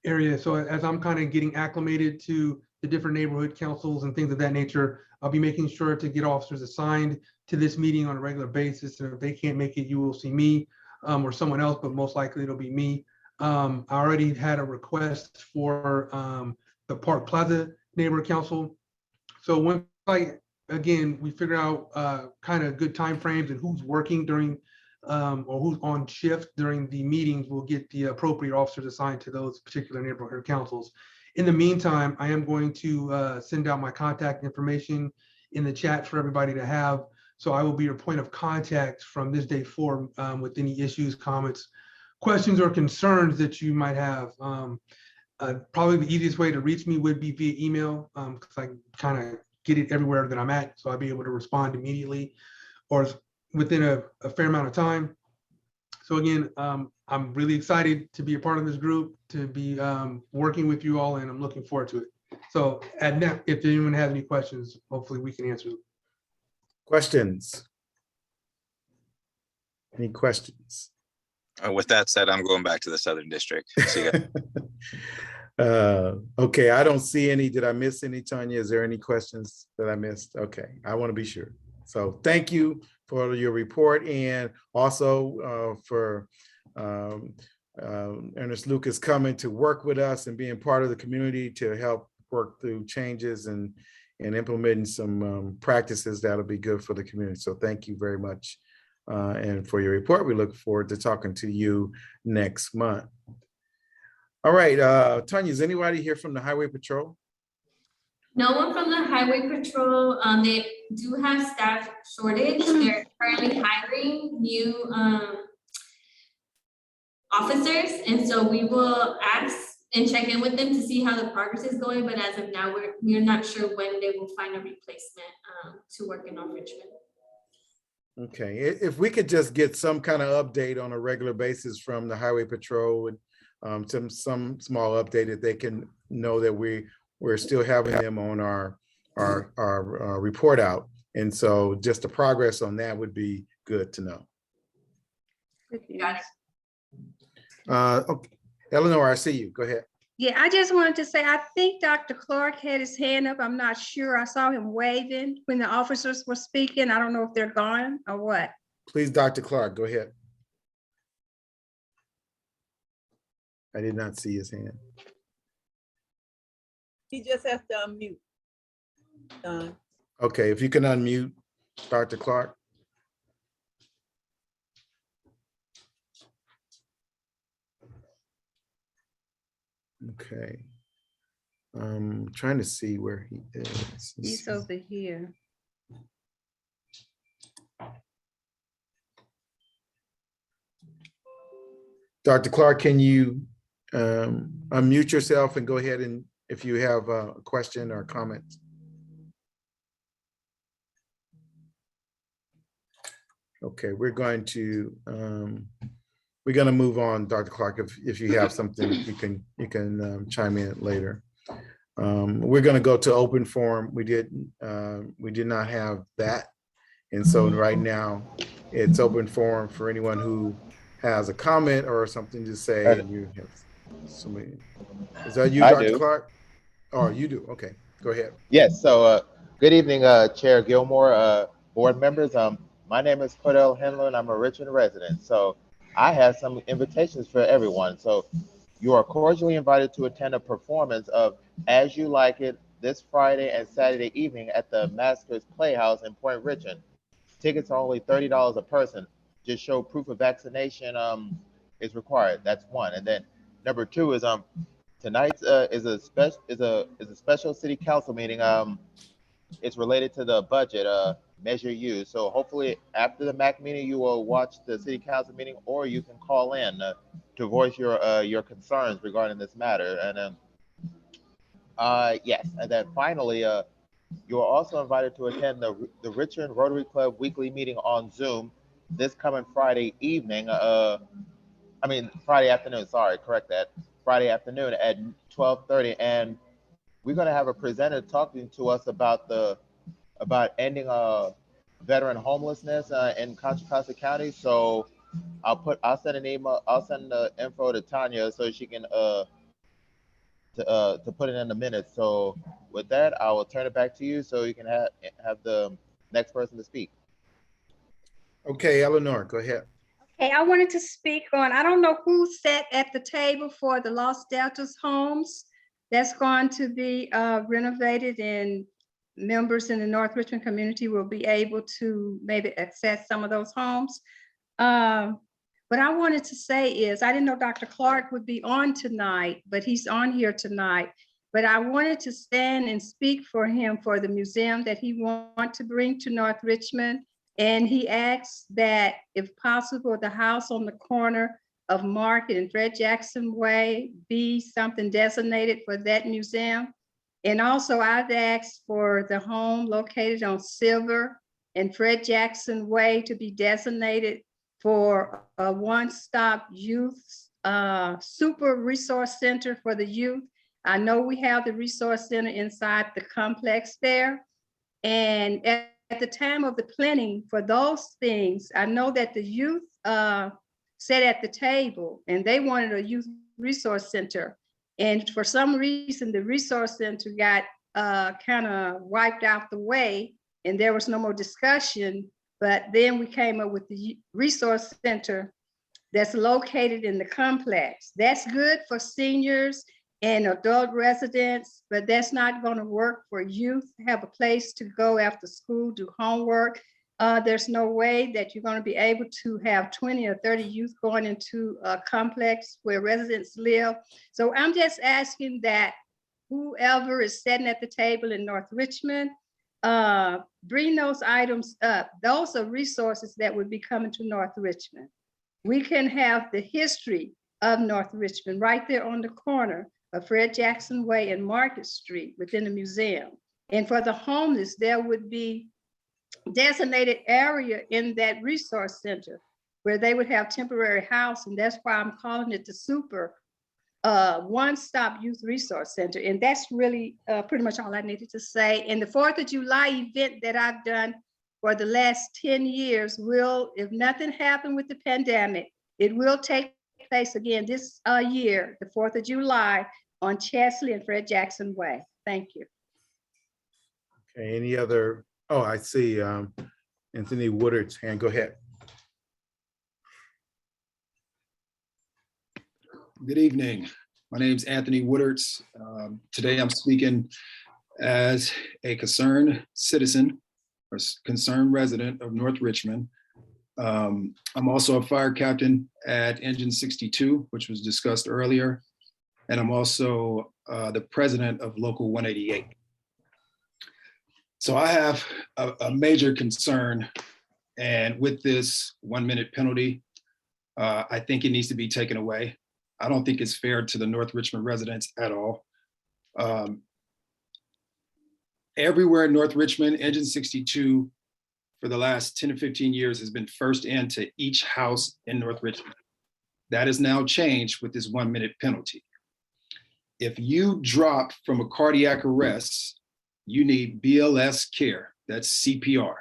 area. So as I'm kind of getting acclimated to the different neighborhood councils and things of that nature, I'll be making sure to get officers assigned to this meeting on a regular basis. And if they can't make it, you will see me or someone else, but most likely it'll be me. I already had a request for the Park Plaza Neighborhood Council. So once we figure out kind of good timeframes and who's working during or who's on shift during the meetings, we'll get the appropriate officers assigned to those particular neighborhood councils. In the meantime, I am going to send out my contact information in the chat for everybody to have. So I will be your point of contact from this day forward with any issues, comments, questions, or concerns that you might have. Probably the easiest way to reach me would be via email, because I kind of get it everywhere that I'm at. So I'll be able to respond immediately or within a fair amount of time. So again, I'm really excited to be a part of this group, to be working with you all, and I'm looking forward to it. So if anyone has any questions, hopefully we can answer them. Questions? Any questions? With that said, I'm going back to the Southern District. See you guys. Okay, I don't see any. Did I miss any, Tanya? Is there any questions that I missed? Okay, I want to be sure. So thank you for your report, and also for Ernest Lucas coming to work with us and being part of the community to help work through changes and implementing some practices that'll be good for the community. So thank you very much. And for your report, we look forward to talking to you next month. All right, Tanya, is anybody here from the Highway Patrol? No one from the Highway Patrol. They do have staff shortage. They're currently hiring new officers, and so we will ask and check in with them to see how the progress is going. But as of now, we're not sure when they will find a replacement to work in North Richmond. Okay, if we could just get some kind of update on a regular basis from the Highway Patrol, and some small update that they can know that we're still having them on our report out. And so just the progress on that would be good to know. Got it. Okay. Eleanor, I see you. Go ahead. Yeah, I just wanted to say, I think Dr. Clark had his hand up. I'm not sure. I saw him waving when the officers were speaking. I don't know if they're gone or what. Please, Dr. Clark, go ahead. I did not see his hand. He just has to unmute. Okay, if you can unmute Dr. Clark. Okay. I'm trying to see where he is. He's over here. Dr. Clark, can you unmute yourself and go ahead and if you have a question or comment? Okay, we're going to move on, Dr. Clark. If you have something, you can chime in later. We're going to go to open forum. We did not have that, and so right now it's open forum for anyone who has a comment or something to say. You have somebody. Is that you, Dr. Clark? Oh, you do. Okay, go ahead. Yes. So, good evening, Chair Gilmore, board members. My name is Cordell Henler, and I'm a Richmond resident. So, I have some invitations for everyone. So, you are cordially invited to attend a performance of As You Like It this Friday and Saturday evening at the Maskers Playhouse in Point Richmond. Tickets are only $30 a person. Just show proof of vaccination is required. That's one. And then number two is tonight's is a special city council meeting. It's related to the budget Measure U. So hopefully after the MAC meeting, you will watch the city council meeting, or you can call in to voice your concerns regarding this matter. And yes, and then finally, you are also invited to attend the Richmond Rotary Club weekly meeting on Zoom this coming Friday evening. Friday afternoon. Sorry, correct that. Friday afternoon at 12:30, and we're going to have a presenter talking to us about ending veteran homelessness in Contra Costa County. So I'll send an email. I'll send the info to Tanya so she can to put it in the minutes. So with that, I will turn it back to you so you can have the next person to speak. Okay, Eleanor, go ahead. Hey, I wanted to speak on, I don't know who sat at the table for the Los Deltas homes that's going to be renovated, and members in the North Richmond community will be able to maybe access some of those homes. What I wanted to say is, I didn't know Dr. Clark would be on tonight, but he's on here tonight. But I wanted to stand and speak for him for the museum that he wants to bring to North Richmond. And he asks that, if possible, the house on the corner of Market and Fred Jackson Way be something designated for that museum. And also I've asked for the home located on Silver and Fred Jackson Way to be designated for a one-stop youth super resource center for the youth. I know we have the resource center inside the complex there. And at the time of the planning for those things, I know that the youth sat at the table and they wanted a youth resource center. And for some reason, the resource center got kind of wiped out the way and there was no more discussion. But then we came up with the resource center that's located in the complex. That's good for seniors and adult residents, but that's not going to work for youth. Have a place to go after school, do homework. There's no way that you're going to be able to have 20 or 30 youth going into a complex where residents live. So I'm just asking that whoever is sitting at the table in North Richmond, bring those items up. Those are resources that would be coming to North Richmond. We can have the history of North Richmond right there on the corner of Fred Jackson Way and Market Street within the museum. And for the homeless, there would be designated area in that resource center where they would have temporary housing. That's why I'm calling it the super one-stop youth resource center. And that's really pretty much all I needed to say. And the 4th of July event that I've done for the last 10 years will, if nothing happened with the pandemic, it will take place again this year, the 4th of July on Chesley and Fred Jackson Way. Thank you. Okay, any other, oh, I see Anthony Woodard's hand, go ahead. Good evening. My name is Anthony Woodards. Today I'm speaking as a concerned citizen or concerned resident of North Richmond. I'm also a fire captain at Engine 62, which was discussed earlier. And I'm also the president of Local 188. So I have a major concern, and with this 1-minute penalty, I think it needs to be taken away. I don't think it's fair to the North Richmond residents at all. Everywhere in North Richmond, Engine 62 for the last 10 to 15 years has been first into each house in North Richmond. That is now changed with this 1-minute penalty. If you drop from a cardiac arrest, you need BLS care, that's CPR.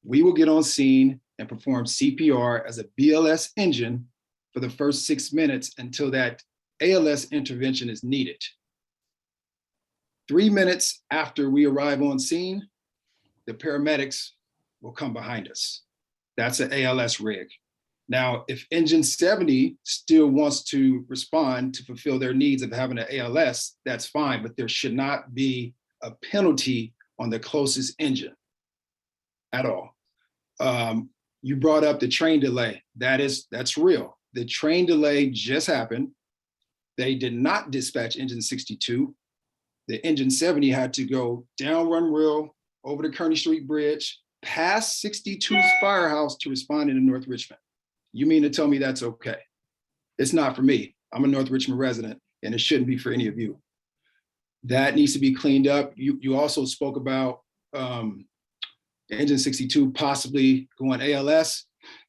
We will get on scene and perform CPR as a BLS engine for the first 6 minutes until that ALS intervention is needed. 3 minutes after we arrive on scene, the paramedics will come behind us. That's an ALS rig. Now, if Engine 70 still wants to respond to fulfill their needs of having an ALS, that's fine, but there should not be a penalty on the closest engine at all. You brought up the train delay. That's real. The train delay just happened. They did not dispatch Engine 62. The Engine 70 had to go down Run Rail, over the Kearney Street Bridge, past 62's firehouse to respond into North Richmond. You mean to tell me that's okay? It's not for me. I'm a North Richmond resident, and it shouldn't be for any of you. That needs to be cleaned up. You also spoke about Engine 62 possibly going ALS.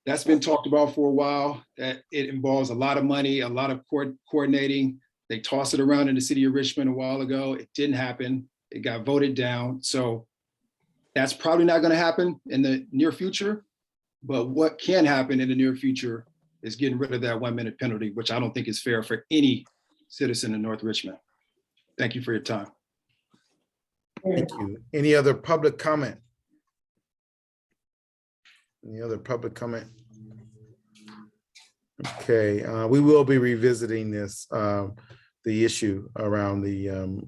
That's been talked about for a while, that it involves a lot of money, a lot of coordinating. They tossed it around in the city of Richmond a while ago. It didn't happen. It got voted down. So that's probably not going to happen in the near future. But what can happen in the near future is getting rid of that 1-minute penalty, which I don't think is fair for any citizen in North Richmond. Thank you for your time. Thank you. Any other public comment? Any other public comment? Okay, we will be revisiting this, the issue around the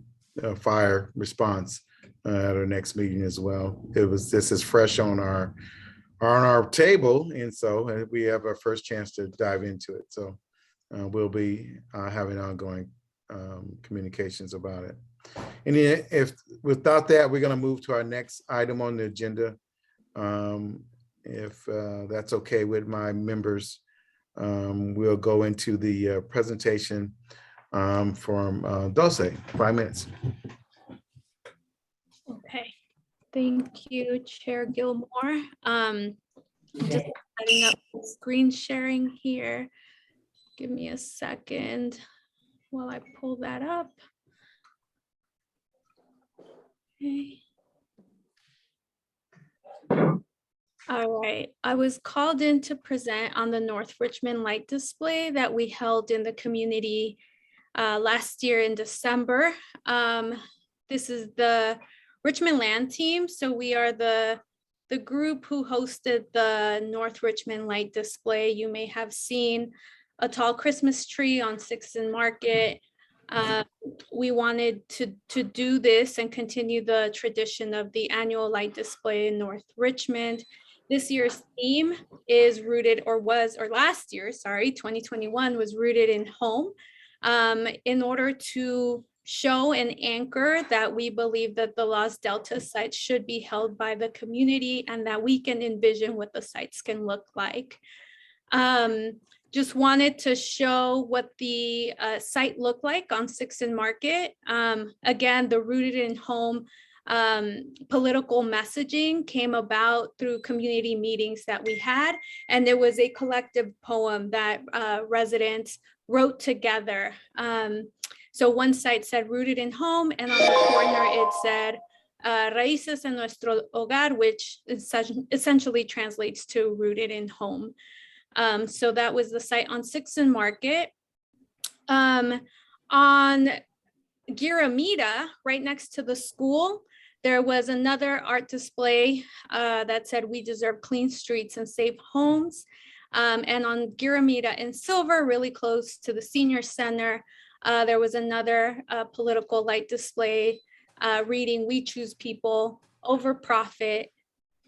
fire response at our next meeting as well. This is fresh on our table, and so we have our first chance to dive into it. So we'll be having ongoing communications about it. And if without that, we're going to move to our next item on the agenda. If that's okay with my members, we'll go into the presentation from Dulce, 5 minutes. Okay, thank you, Chair Gilmore. Just setting up screen sharing here. Give me a second while I pull that up. Okay. All right, I was called in to present on the North Richmond light display that we held in the community last year in December. This is the Richmond Land Team. So we are the group who hosted the North Richmond light display. You may have seen a tall Christmas tree on 6th and Market. We wanted to do this and continue the tradition of the annual light display in North Richmond. This year's theme is rooted, or last year, sorry, 2021 was rooted in home, in order to show and anchor that we believe that the Los Delta sites should be held by the community and that we can envision what the sites can look like. Just wanted to show what the site looked like on 6th and Market. Again, the rooted in home political messaging came about through community meetings that we had, and there was a collective poem that residents wrote together. So one site said rooted in home, and on the corner it said raíces en nuestro hogar, which essentially translates to rooted in home. So that was the site on 6th and Market. On Guaramita, right next to the school, there was another art display that said we deserve clean streets and safe homes. And on Guaramita in silver, really close to the senior center, there was another political light display reading, "We choose people over profit,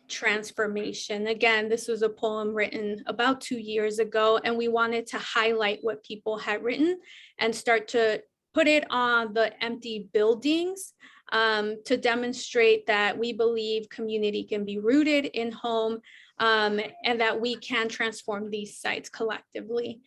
transformation." Again, this was a poem written about 2 years ago, and we wanted to highlight what people had written and start to put it on the empty buildings to demonstrate that we believe community can be rooted in home and that we can transform these sites collectively.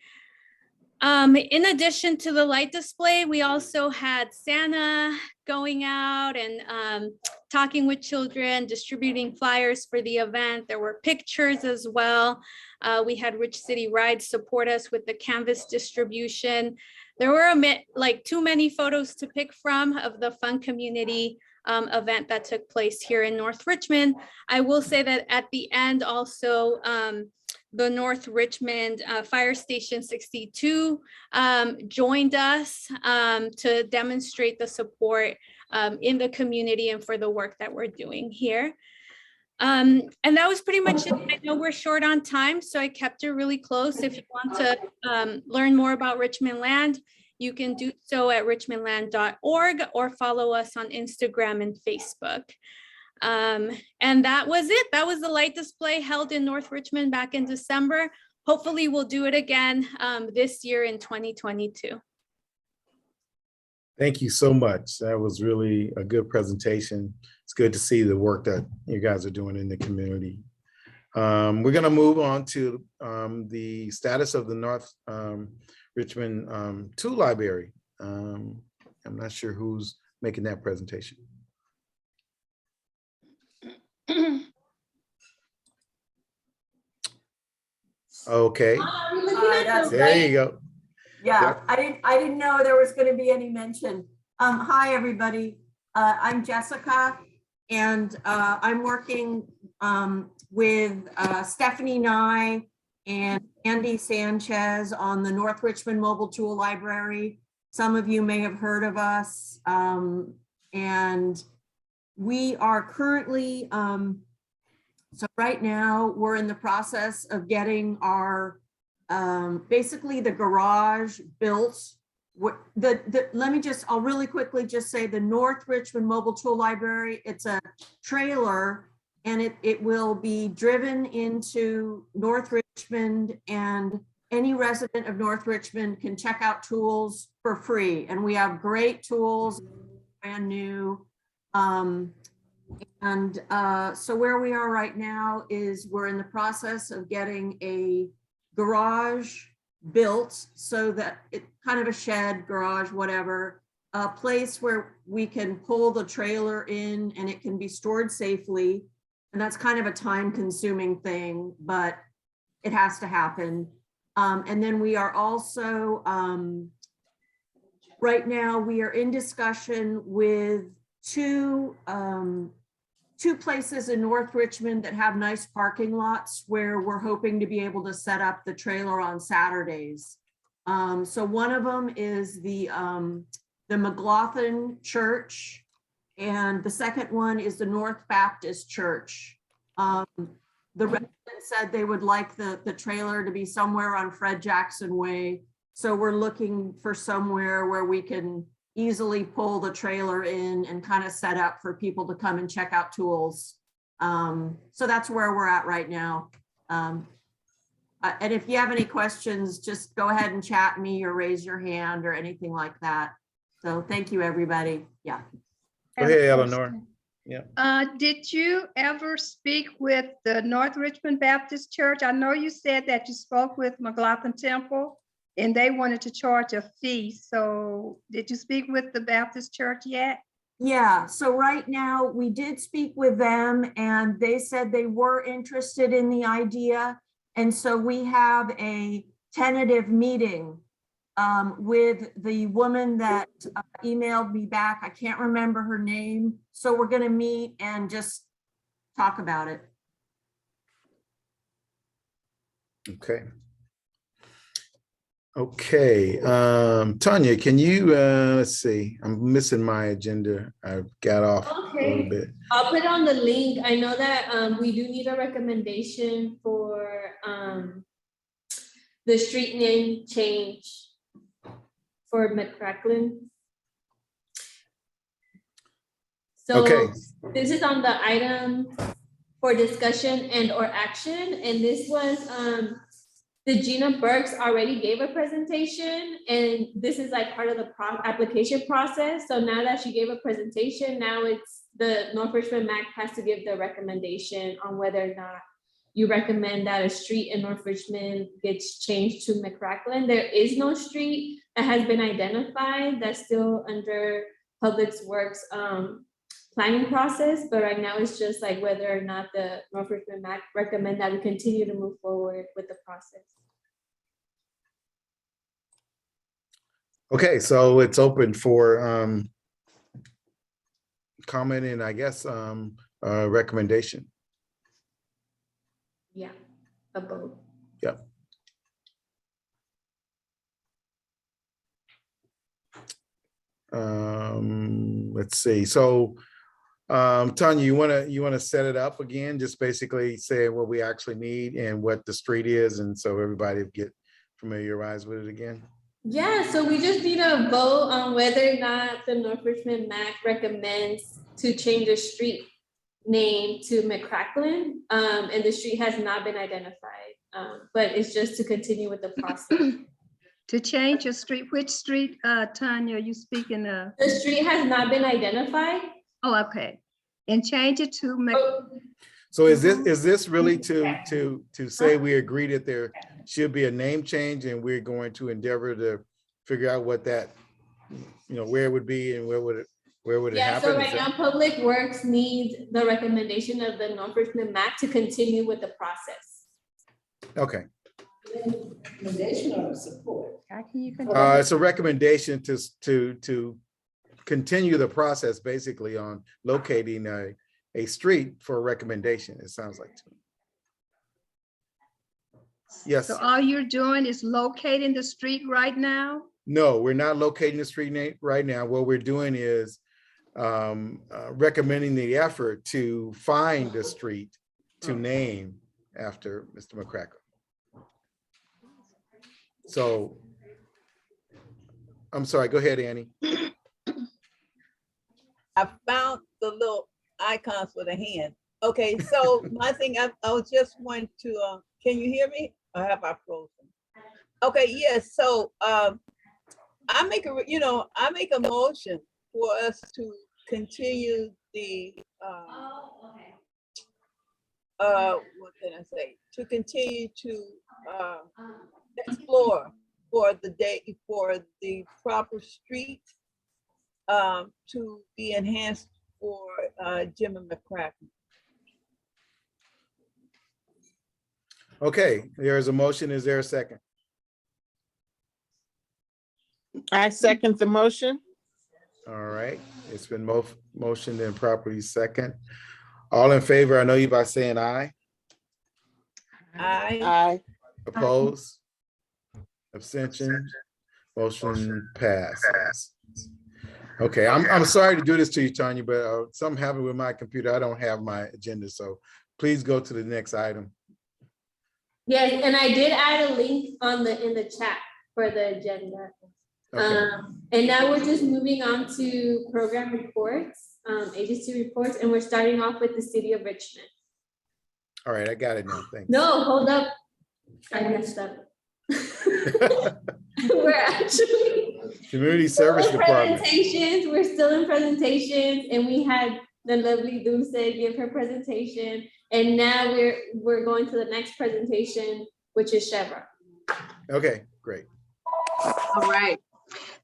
In addition to the light display, we also had Santa going out and talking with children, distributing flyers for the event. There were pictures as well. We had Rich City Rides support us with the canvas distribution. There were like too many photos to pick from of the fun community event that took place here in North Richmond. I will say that at the end also, the North Richmond Fire Station 62 joined us to demonstrate the support in the community and for the work that we're doing here. And that was pretty much it. I know we're short on time, so I kept it really close. If you want to learn more about Richmond Land, you can do so at richmondland.org or follow us on Instagram and Facebook. And that was it. That was the light display held in North Richmond back in December. Hopefully we'll do it again this year in 2022. Thank you so much. That was really a good presentation. It's good to see the work that you guys are doing in the community. We're going to move on to the status of the North Richmond 2 library. I'm not sure who's making that presentation. Okay, there you go. Yeah, Yep. I didn't know there was going to be any mention. Hi, everybody. I'm Jessica, and I'm working with Stephanie Nye and Andy Sanchez on the North Richmond Mobile Tool Library. Some of you may have heard of us, and we are currently, so right now we're in the process of getting our basically the garage built. I'll really quickly just say the North Richmond Mobile Tool Library, it's a trailer and it will be driven into North Richmond, and any resident of North Richmond can check out tools for free. And we have great tools, brand new. So where we are right now is we're in the process of getting a garage built, so that it kind of a shed, garage, whatever, a place where we can pull the trailer in and it can be stored safely. And that's kind of a time consuming thing, but it has to happen. And then we are also, right now we are in discussion with two two places in North Richmond that have nice parking lots where we're hoping to be able to set up the trailer on Saturdays. So one of them is the McLaughlin Church, and the second one is the North Baptist Church. The residents said they would like the trailer to be somewhere on Fred Jackson Way. So we're looking for somewhere where we can easily pull the trailer in and kind of set up for people to come and check out tools. So that's where we're at right now. And if you have any questions, just go ahead and chat me or raise your hand or anything like that. So thank you, everybody. Yeah. Go ahead, Eleanor. Yeah. Did you ever speak with the North Richmond Baptist Church? I know you said that you spoke with McLaughlin Temple and they wanted to charge a fee. So did you speak with the Baptist Church yet? Yeah, so right now we did speak with them and they said they were interested in the idea. And so we have a tentative meeting with the woman that emailed me back. I can't remember her name. So we're going to meet and just talk about it. Okay. Okay, Tanya, can you, let's see, I'm missing my agenda. I got off a little Okay, bit. I'll put on the link. I know that we do need a recommendation for the street name change for McCracklin. So Okay. this is on the item for discussion and or action. And this was, the Gina Burks already gave a presentation and this is like part of the application process. So now that she gave a presentation, now it's the North Richmond MAC has to give the recommendation on whether or not you recommend that a street in North Richmond gets changed to McCracklin. There is no street that has been identified. That's still under Public Works planning process, but right now it's just like whether or not the North Richmond MAC recommend that we continue to move forward with the process. Okay, so it's open for comment and I guess recommendation. Yeah, a vote. Yep. Let's see. So Tanya, you wanna set it up again? Just basically say what we actually need and what the street is, and so everybody get familiarized with it again. Yeah, so we just need a vote on whether or not the North Richmond MAC recommends to change the street name to McCracklin, and the street has not been identified, but it's just to continue with the process. To change a street, which street, Tanya, are you speaking of? The street has not been identified. Oh, okay. And change it to So is this really to say we agree that there should be a name change and we're going to endeavor to figure out what that, where it would be and where would it Yeah, happen? so right now Public Works needs the recommendation of the North Richmond MAC to continue with the process. Okay. Recommendation or support? How can you continue? It's a recommendation to continue the process basically on locating a street for a recommendation, it sounds like to me. Yes. So all you're doing is locating the street right now? No, we're not locating the street name right now. What we're doing is recommending the effort to find a street to name after Mr. McCracklin. So, I'm sorry, go ahead, Annie. I found the little icons for the hand. Okay, so my thing, I was just wanting to, can you hear me? Or have I frozen? Okay, yes, so I make a motion for us to continue the, what can I say? To continue to explore for the proper street to be enhanced for Jim and McCracken. Okay, there is a motion. Is there a second? I second the motion. All right, it's been motioned and properly second. All in favor, I know you by saying aye. Aye. Opposed? Abstention? Motion passes. Okay, I'm sorry to do this to you, Tanya, but something happened with my computer. I don't have my agenda, so please go to the next item. Yeah, and I did add a link in the chat for the agenda. Okay. And now we're just moving on to program reports, agency reports, and we're starting off with the city of Richmond. All right, I got it now. Thanks. No, hold up. I messed up. We're actually Community Service still in Department. presentations. We're still in presentations, and we had the lovely Dulce give her presentation, and now we're going to the next presentation, which is Chevron. Okay, great. All right.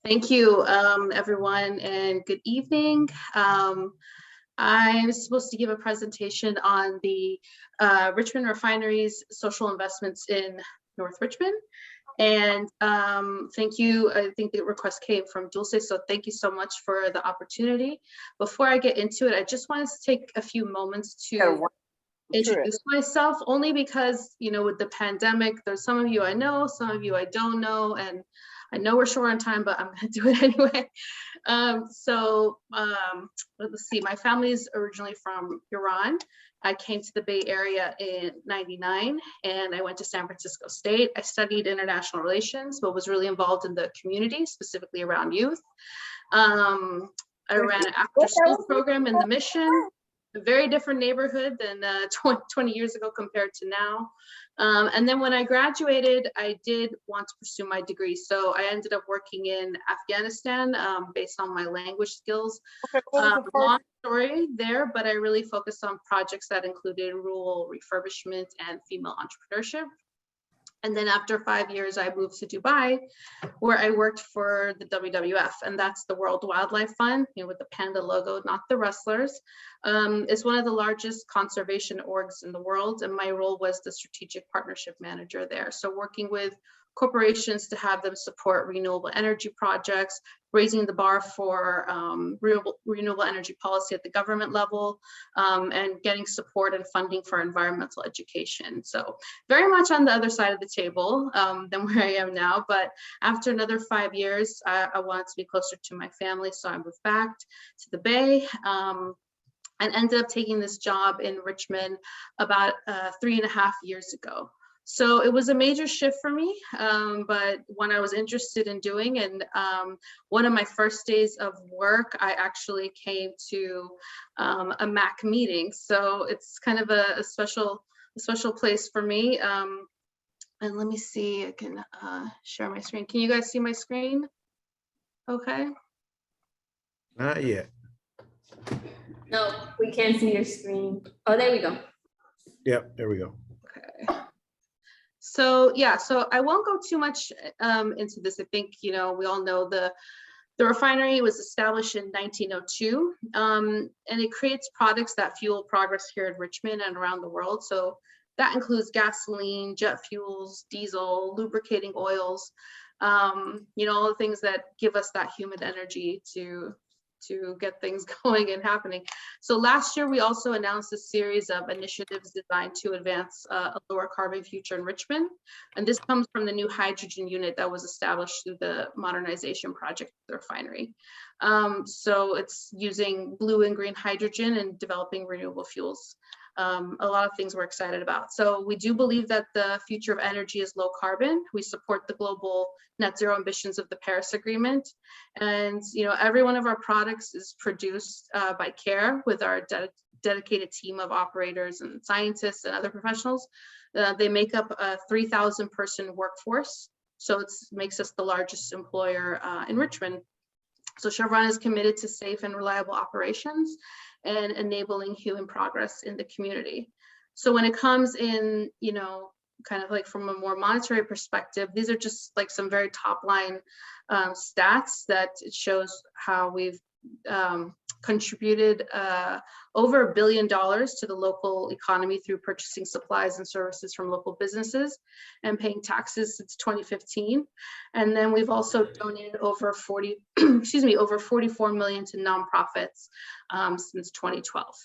Thank you, everyone, and good evening. I'm supposed to give a presentation on the Richmond Refinery's social investments in North Richmond. And thank you. I think the request came from Dulce, so thank you so much for the opportunity. Before I get into it, I just wanted to take a few moments to introduce myself, only because, you know, with the pandemic, there's some of you I know, some of you I don't know, and I know we're short on time, but I'm gonna do it anyway. Let's see, my family is originally from Iran. I came to the Bay Area in '99 and I went to San Francisco State. I studied international relations, but was really involved in the community, specifically around youth. I ran an after school program in the Mission, a very different neighborhood than 20 years ago compared to now. And then when I graduated, I did want to pursue my degree. So I ended up working in Afghanistan based on my language skills. Long story there, but I really focused on projects that included rural refurbishment and female entrepreneurship. And then after 5 years, I moved to Dubai, where I worked for the WWF, and that's the World Wildlife Fund, you know, with the panda logo, not the wrestlers. It's one of the largest conservation orgs in the world, and my role was the strategic partnership manager there. So working with corporations to have them support renewable energy projects, raising the bar for renewable energy policy at the government level, and getting support and funding for environmental education. So very much on the other side of the table than where I am now. But after another 5 years, I wanted to be closer to my family. So I moved back to the Bay and ended up taking this job in Richmond about 3.5 years ago. So it was a major shift for me, but one I was interested in doing. And one of my first days of work, I actually came to a MAC meeting. So it's kind of a special place for me. And let me see, I can share my screen. Can you guys see my screen? Okay. Not yet. No, we can't see your screen. Oh, there we go. Yep, there we go. Okay. So yeah, so I won't go too much into this. I think, you know, we all know the refinery was established in 1902, and it creates products that fuel progress here in Richmond and around the world. So that includes gasoline, jet fuels, diesel, lubricating oils, you know, all the things that give us that human energy to get things going and happening. So last year, we also announced a series of initiatives designed to advance a lower carbon future in Richmond. And this comes from the new hydrogen unit that was established through the modernization project of the refinery. So it's using blue and green hydrogen and developing renewable fuels. A lot of things we're excited about. So we do believe that the future of energy is low carbon. We support the global net zero ambitions of the Paris Agreement. And, you know, every one of our products is produced by CARE with our dedicated team of operators and scientists and other professionals. They make up a 3,000 person workforce. So it makes us the largest employer in Richmond. So Chevron is committed to safe and reliable operations and enabling human progress in the community. So when it comes in, you know, kind of like from a more monetary perspective, these are just like some very top line stats that it shows how we've contributed over $1 billion to the local economy through purchasing supplies and services from local businesses and paying taxes since 2015. And then we've also donated over over 44 million to nonprofits since 2012.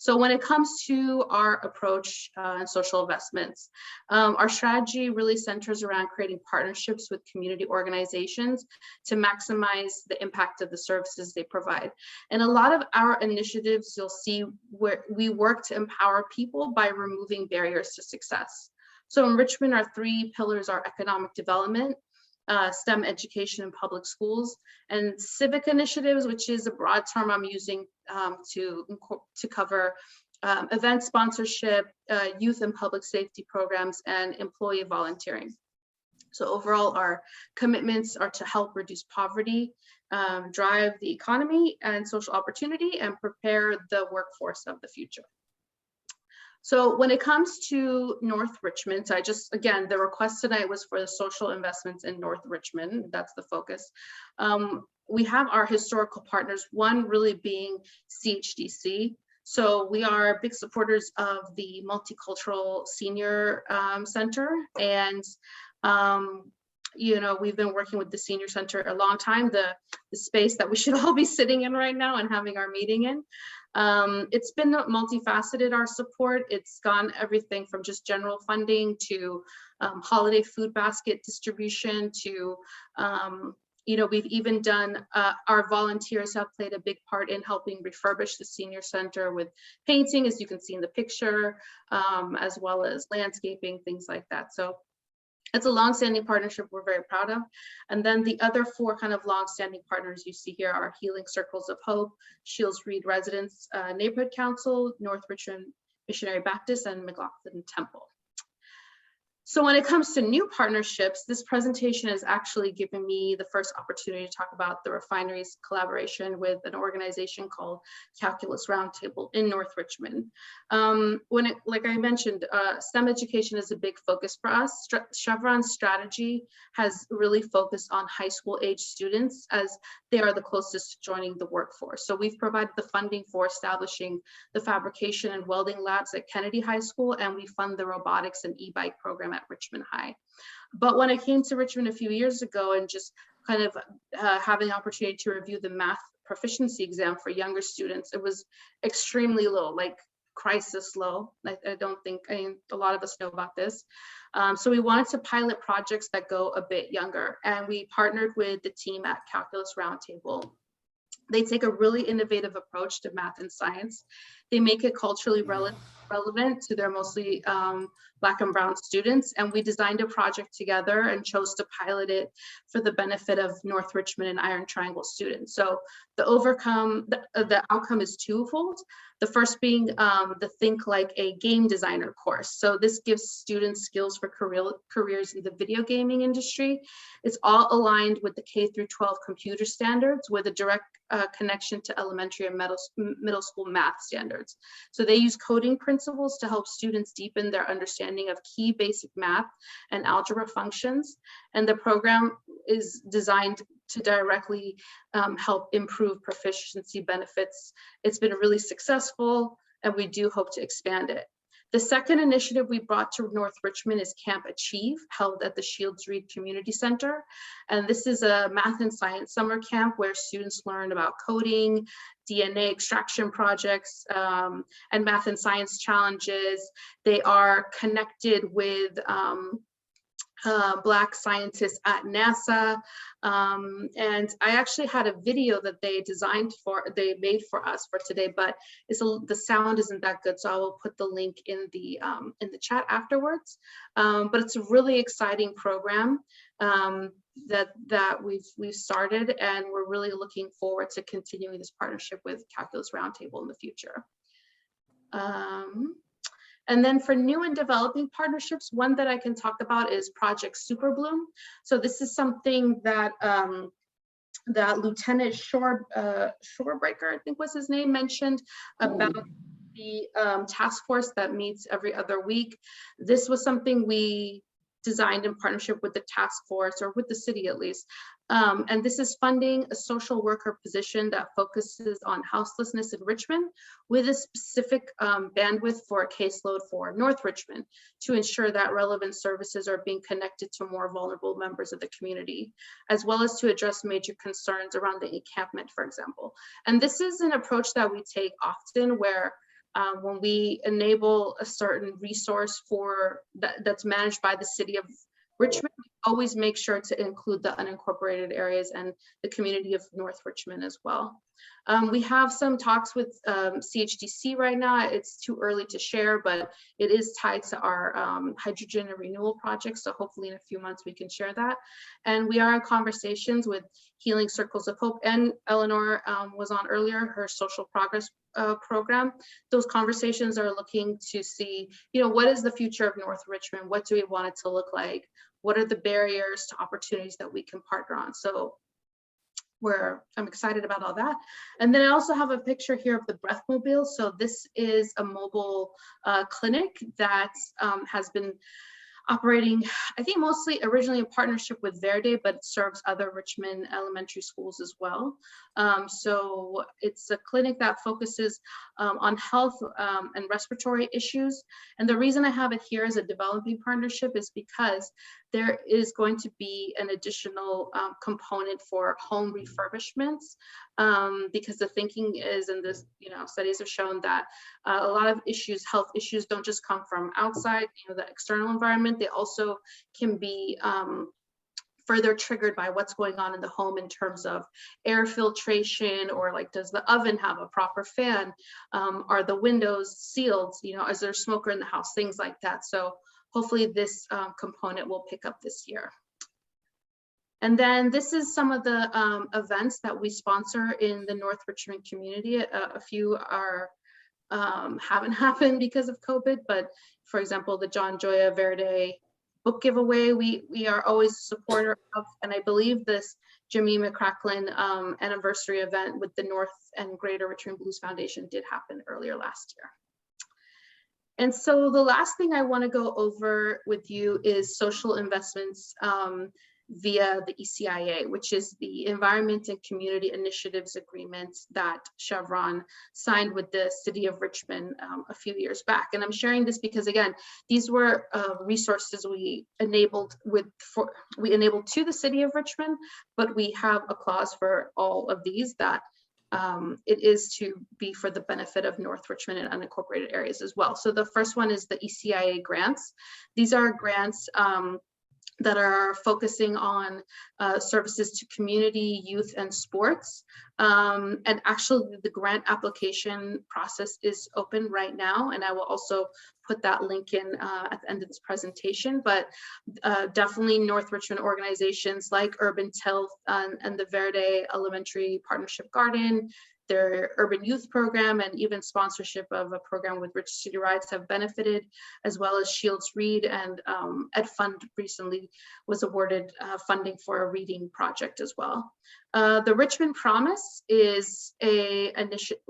So when it comes to our approach and social investments, our strategy really centers around creating partnerships with community organizations to maximize the impact of the services they provide. And a lot of our initiatives, you'll see where we work to empower people by removing barriers to success. So in Richmond, our 3 pillars are economic development, STEM education in public schools, and civic initiatives, which is a broad term I'm using to cover event sponsorship, youth and public safety programs, and employee volunteering. So overall, our commitments are to help reduce poverty, drive the economy and social opportunity, and prepare the workforce of the future. So when it comes to North Richmond, so again, the request tonight was for the social investments in North Richmond. That's the focus. We have our historical partners, one really being CHDC. So we are big supporters of the Multicultural Senior Center. And, you know, we've been working with the Senior Center a long time, the space that we should all be sitting in right now and having our meeting in. It's been multifaceted, our support. It's gone everything from just general funding to holiday food basket distribution to, you know, we've even done, our volunteers have played a big part in helping refurbish the senior center with painting, as you can see in the picture, as well as landscaping, things like that. So it's a long-standing partnership we're very proud of. And then the other 4 kind of long-standing partners you see here are Healing Circles of Hope, Shields Reed Residents Neighborhood Council, North Richmond Missionary Baptist, and McLaughlin Temple. So when it comes to new partnerships, this presentation has actually given me the first opportunity to talk about the refinery's collaboration with an organization called Calculus Roundtable in North Richmond. Like I mentioned, STEM education is a big focus for us. Chevron's strategy has really focused on high school age students as they are the closest to joining the workforce. So we've provided the funding for establishing the fabrication and welding labs at Kennedy High School, and we fund the robotics and e-bike program at Richmond High. But when I came to Richmond a few years ago and just kind of having the opportunity to review the math proficiency exam for younger students, it was extremely low, like crisis low. I don't think, I mean, a lot of us know about this. So we wanted to pilot projects that go a bit younger, and we partnered with the team at Calculus Roundtable. They take a really innovative approach to math and science. They make it culturally relevant to their mostly Black and Brown students. And we designed a project together and chose to pilot it for the benefit of North Richmond and Iron Triangle students. So the outcome is twofold. The first being the Think Like a Game Designer course. So this gives students skills for careers in the video gaming industry. It's all aligned with the K-12 computer standards with a direct connection to elementary and middle school math standards. So they use coding principles to help students deepen their understanding of key basic math and algebra functions. And the program is designed to directly help improve proficiency benefits. It's been really successful, and we do hope to expand it. The second initiative we brought to North Richmond is Camp Achieve, held at the Shields Reed Community Center. And this is a math and science summer camp where students learn about coding, DNA extraction projects, and math and science challenges. They are connected with Black scientists at NASA. And I actually had a video that they made for us for today, but the sound isn't that good. So I will put the link in the chat afterwards. But it's a really exciting program that we've started, and we're really looking forward to continuing this partnership with Calculus Roundtable in the future. And then for new and developing partnerships, one that I can talk about is Project Superbloom. So this is something that that Lieutenant Shorebreaker, I think was his name, mentioned about the task force that meets every other week. This was something we designed in partnership with the task force, or with the city at least. And this is funding a social worker position that focuses on houselessness in Richmond with a specific bandwidth for a caseload for North Richmond to ensure that relevant services are being connected to more vulnerable members of the community, as well as to address major concerns around the encampment, for example. And this is an approach that we take often where When we enable a certain resource for that's managed by the city of Richmond, we always make sure to include the unincorporated areas and the community of North Richmond as well. We have some talks with CHDC right now. It's too early to share, but it is tied to our hydrogen and renewal project. So hopefully in a few months we can share that. And we are in conversations with Healing Circles of Hope, and Eleanor was on earlier, her social progress program. Those conversations are looking to see, what is the future of North Richmond? What do we want it to look like? What are the barriers to opportunities that we can partner on? So I'm excited about all that. And then I also have a picture here of the Breath Mobile. So this is a mobile clinic that has been operating, I think mostly originally in partnership with Verde, but it serves other Richmond elementary schools as well. So it's a clinic that focuses on health and respiratory issues. And the reason I have it here as a developing partnership is because there is going to be an additional component for home refurbishments, because the thinking is, and this, studies have shown that a lot of issues, health issues, don't just come from outside, the external environment. They also can be further triggered by what's going on in the home in terms of air filtration, or like, does the oven have a proper fan? Are the windows sealed? Is there a smoker in the house? Things like that. So hopefully this component will pick up this year. And then this is some of the events that we sponsor in the North Richmond community. A few are haven't happened because of COVID, but for example, the John Joya Verde book giveaway, we are always a supporter of, and I believe this Jimmy McCracklin anniversary event with the North and Greater Richmond Blues Foundation did happen earlier last year. And so the last thing I want to go over with you is social investments via the ECIA, which is the Environment and Community Initiatives Agreement that Chevron signed with the City of Richmond a few years back. And I'm sharing this because, again, these were resources we enabled to the City of Richmond, but we have a clause for all of these that it is to be for the benefit of North Richmond and unincorporated areas as well. So the first one is the ECIA grants. These are grants that are focusing on services to community, youth, and sports. And actually the grant application process is open right now, and I will also put that link in at the end of this presentation. But definitely North Richmond organizations like Urban Health and the Verde Elementary Partnership Garden, their urban youth program, and even sponsorship of a program with Rich City Rides have benefited, as well as Shields Read, and Ed Fund recently was awarded funding for a reading project as well. The Richmond Promise is a initiative,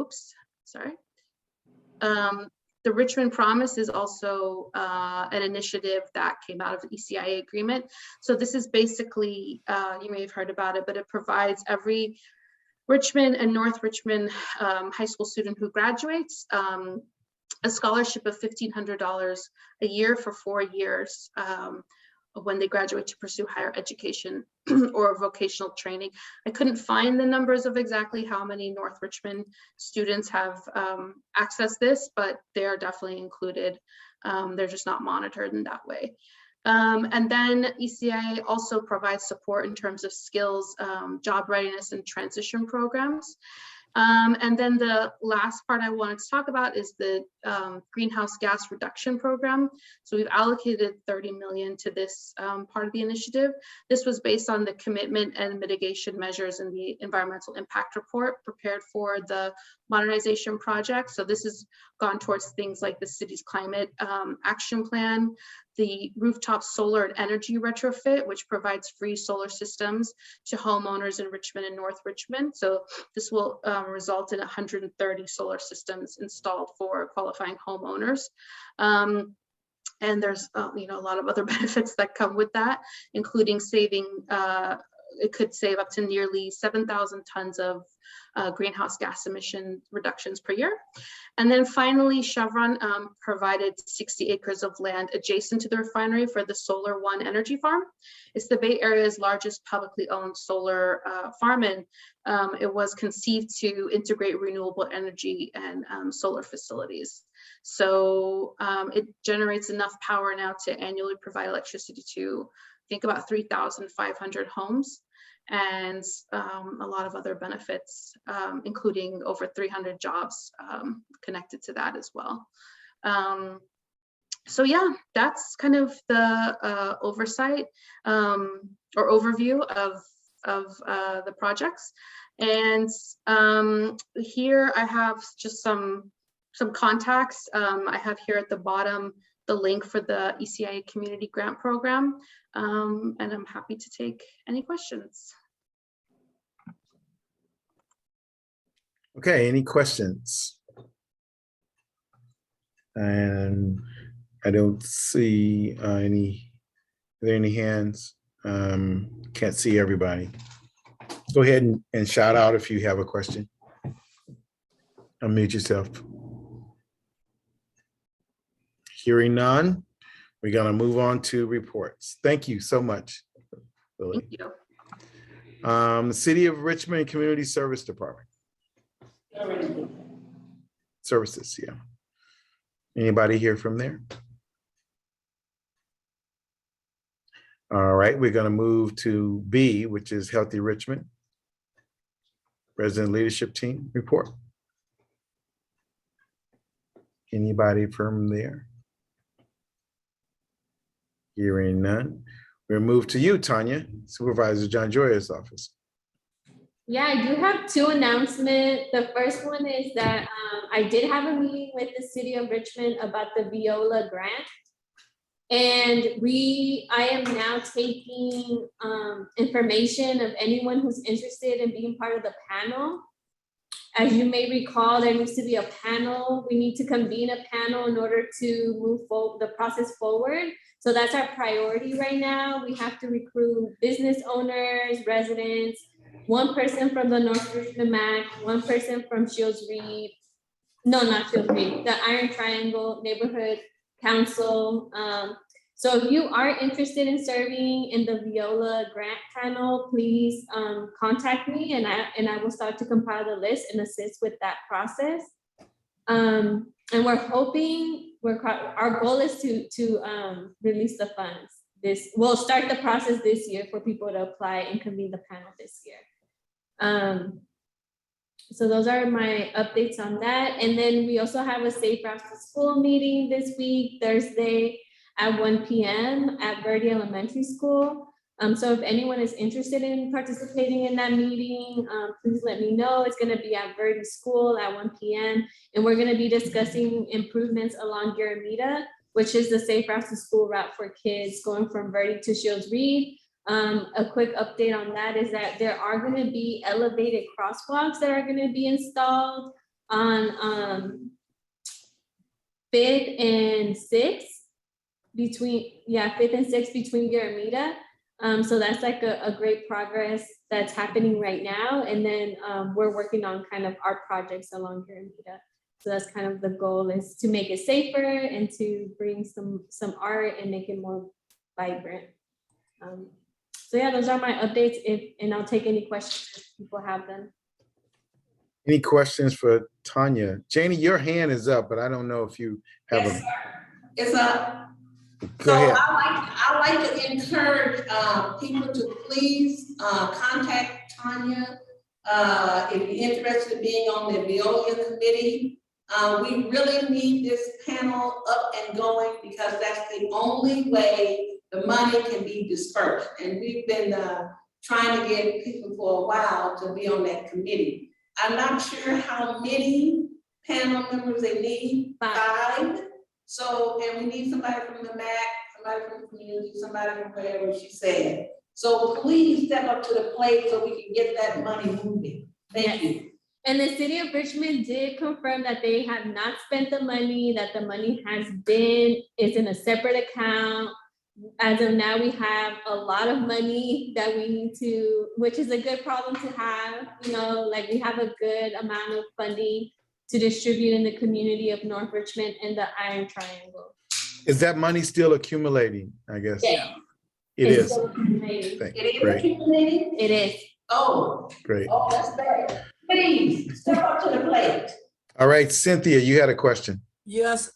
the Richmond Promise is also an initiative that came out of the ECIA agreement. So this is basically, you may have heard about it, but it provides every Richmond and North Richmond high school student who graduates a scholarship of $1,500 a year for 4 years when they graduate to pursue higher education or vocational training. I couldn't find the numbers of exactly how many North Richmond students have accessed this, but they are definitely included. They're just not monitored in that way. And then ECIA also provides support in terms of skills, job readiness, and transition programs. And then the last part I wanted to talk about is the greenhouse gas reduction program. So we've allocated $30 million to this part of the initiative. This was based on the commitment and mitigation measures in the environmental impact report prepared for the modernization project. So this has gone towards things like the city's climate action plan, the rooftop solar and energy retrofit, which provides free solar systems to homeowners in Richmond and North Richmond. So this will result in 130 solar systems installed for qualifying homeowners. And there's a lot of other benefits that come with that, including saving it could save up to nearly 7,000 tons of greenhouse gas emission reductions per year. And then finally, Chevron provided 60 acres of land adjacent to the refinery for the Solar One energy farm. It's the Bay Area's largest publicly owned solar farm, and it was conceived to integrate renewable energy and solar facilities. So it generates enough power now to annually provide electricity to, I think, about 3,500 homes, and a lot of other benefits, including over 300 jobs connected to that as well. So yeah, that's kind of the oversight or overview of the projects. And here I have just some contacts. I have here at the bottom the link for the Ecia Community Grant Program, and I'm happy to take any questions. Okay, any questions? And I don't see any, are there any hands? Can't see everybody. Go ahead and shout out if you have a question. Unmute yourself. Hearing none, we're gonna move on to reports. Thank you so much, Lily. Thank you. City of Richmond Community Service Department. Services, yeah. Anybody here from there? All right, we're gonna move to B, which is Healthy Richmond. Resident Leadership Team report. Anybody from there? Hearing none. We'll move to you, Tanya, Supervisor John Joya's office. Yeah, I do have two announcements. The first one is that I did have a meeting with the city of Richmond about the Viola grant. And I am now taking information of anyone who's interested in being part of the panel. As you may recall, there needs to be a panel. We need to convene a panel in order to move the process forward. So that's our priority right now. We have to recruit business owners, residents, one person from the North Richmond MAC, one person from Shields Reed, no, not Shields Reed, the Iron Triangle Neighborhood Council. So if you are interested in serving in the Viola grant panel, please contact me, and I will start to compile the list and assist with that process. And we're hoping, our goal is to release the funds. We'll start the process this year for people to apply and convene the panel this year. So those are my updates on that. And then we also have a Safe Routes to School meeting this week, Thursday at 1 p.m. at Verde Elementary School. So if anyone is interested in participating in that meeting, please let me know. It's gonna be at Verde School at 1 p.m. And we're gonna be discussing improvements along Guaramita, which is the Safe Routes to School route for kids going from Verde to Shields Reed. A quick update on that is that there are going to be elevated crosswalks that are going to be installed on 5th and 6th between 5th and 6th between Guaramita. So that's like a great progress that's happening right now. And then we're working on kind of art projects along Guaramita. So that's kind of the goal, is to make it safer and to bring some art and make it more vibrant. So yeah, those are my updates, and I'll take any questions if people have them. Any questions for Tanya? Janie, your hand is up, but I don't know if you have Yes, sir. It's up. Go So ahead. I like to encourage people to please contact Tanya if you're interested in being on the Veolia committee. We really need this panel up and going, because that's the only way the money can be dispersed. And we've been trying to get people for a while to be on that committee. I'm not sure how many panel members they need, 5. So, and we need somebody from the MAC, somebody from the community, somebody from wherever she said. So please step up to the plate so we can get that money moving. Thank you. And the city of Richmond did confirm that they have not spent the money, that the money is in a separate account. as of now, we have a lot of money that we need to, which is a good problem to have, you know, like we have a good amount of funding to distribute in the community of North Richmond and the Iron Triangle. Is that money still accumulating, I guess? Yeah. It It's is. still accumulating. Thank- It is Great, accumulating? It is. Oh, great. oh, that's bad. Please, step up to the plate. All right, Cynthia, you had a question. Yes,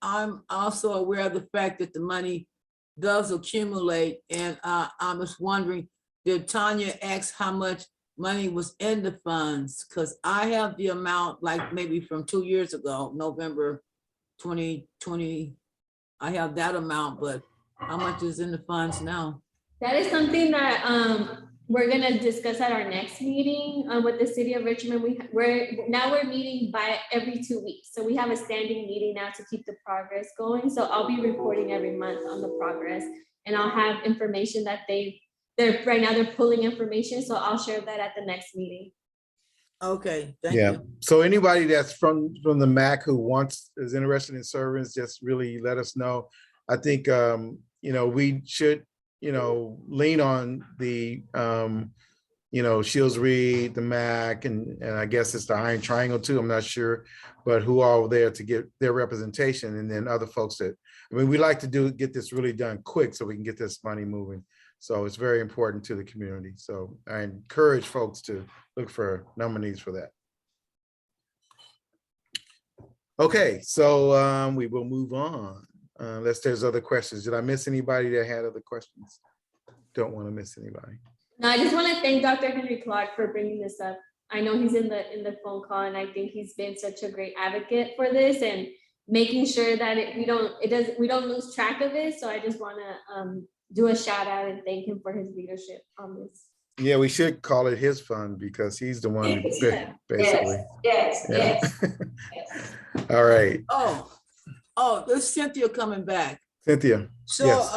I'm also aware of the fact that the money does accumulate, and I was wondering, did Tanya ask how much money was in the funds? Because I have the amount, like maybe from 2 years ago, November 2020. I have that amount, but how much is in the funds now? That is something that we're gonna discuss at our next meeting with the city of Richmond. We're meeting by every 2 weeks. So we have a standing meeting now to keep the progress going. So I'll be reporting every month on the progress, and I'll have information that they're right now they're pulling information. So I'll share that at the next meeting. Okay, thank Yeah. you. So anybody that's from the MAC who is interested in serving, just really let us know. I think, you know, we should, you know, lean on the, you know, Shields Reed, the MAC, and I guess it's the Iron Triangle too, I'm not sure, but who are all there to get their representation, and then other folks that, I mean, we like to get this really done quick so we can get this money moving. So it's very important to the community. So I encourage folks to look for nominees for that. Okay, so we will move on. Unless there's other questions. Did I miss anybody that had other questions? Don't want to miss anybody. No, I just want to thank Dr. Henry Clark for bringing this up. I know he's in the phone call, and I think he's been such a great advocate for this and making sure that we don't lose track of it. So I just want to do a shout out and thank him for his leadership on this. Yeah, we should call it his fund because he's the one who basically. Yes, Yeah. yes, yes. All right, Oh, this Cynthia coming back. Cynthia. So Yes.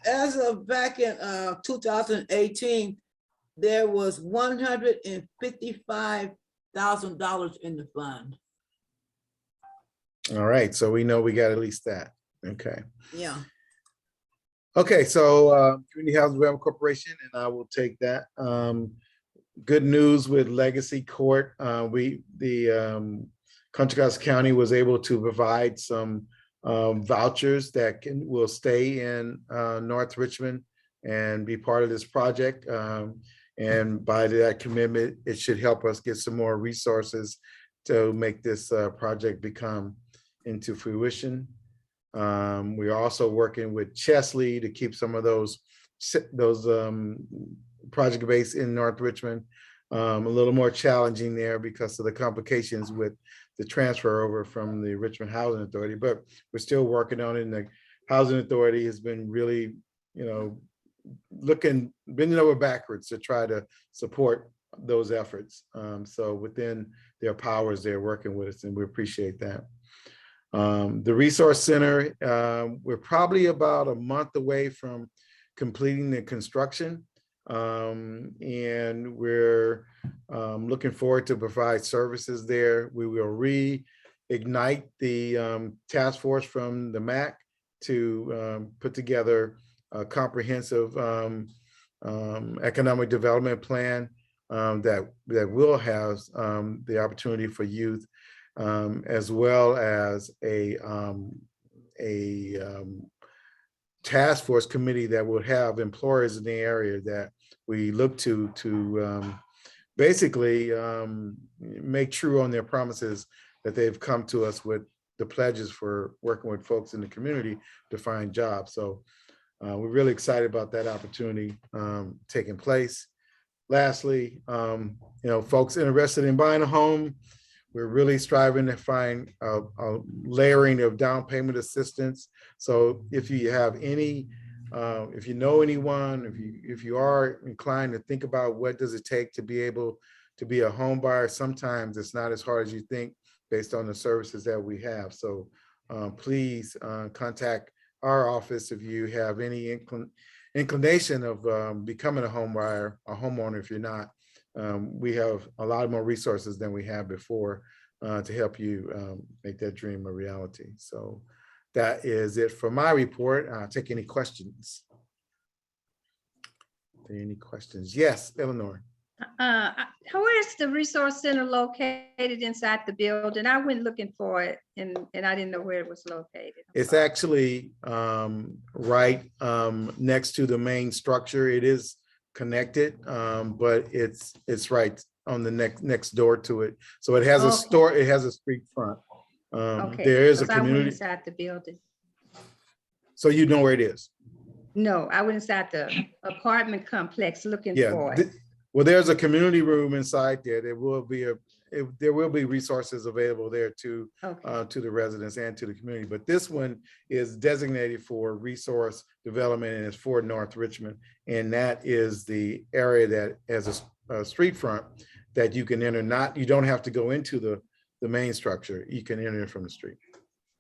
as of back in 2018, there was $155,000 in the fund. All right, so we know we got at least that. Okay. Yeah. Okay, so Community Housing Development Corporation, and I will take that. Good news with Legacy Court. Contra Costa County was able to provide some vouchers that will stay in North Richmond and be part of this project. And by that commitment, it should help us get some more resources to make this project become into fruition. We're also working with Chesley to keep some of those project base in North Richmond a little more challenging there because of the complications with the transfer over from the Richmond Housing Authority, but we're still working on it. And the Housing Authority has been really, you know, bending over backwards to try to support those efforts. So within their powers, they're working with us, and we appreciate that. The Resource Center, we're probably about a month away from completing the construction. And we're looking forward to provide services there. We will reignite the task force from the MAC to put together a comprehensive economic development plan that will have the opportunity for youth, as well as a task force committee that will have employers in the area that we look to basically make true on their promises that they've come to us with the pledges for working with folks in the community to find jobs. So we're really excited about that opportunity taking place. Lastly, you know, folks interested in buying a home, we're really striving to find a layering of down payment assistance. So if you have any, if you know anyone, if you are inclined to think about what does it take to be able to be a home buyer, sometimes it's not as hard as you think based on the services that we have. So please contact our office if you have any inclination of becoming a home buyer, a homeowner if you're not. We have a lot more resources than we had before to help you make that dream a reality. So that is it for my report. I'll take any questions. Any questions? Yes, Eleanor. Where is the resource center located inside the building? I went looking for it and I didn't know where it was located. It's actually right next to the main structure. It is connected, but it's right on the next door to it. So it has a store. It has a street front. Okay, There is a 'cause I went community. inside the building. So you know where it is. No, I went inside the apartment complex looking Yeah. for it. Well, there's a community room inside there. There will be resources available there to the residents and to the community. But this one is designated for resource development and it's for North Richmond. And that is the area that has a street front that you can enter. You don't have to go into the main structure. You can enter from the street.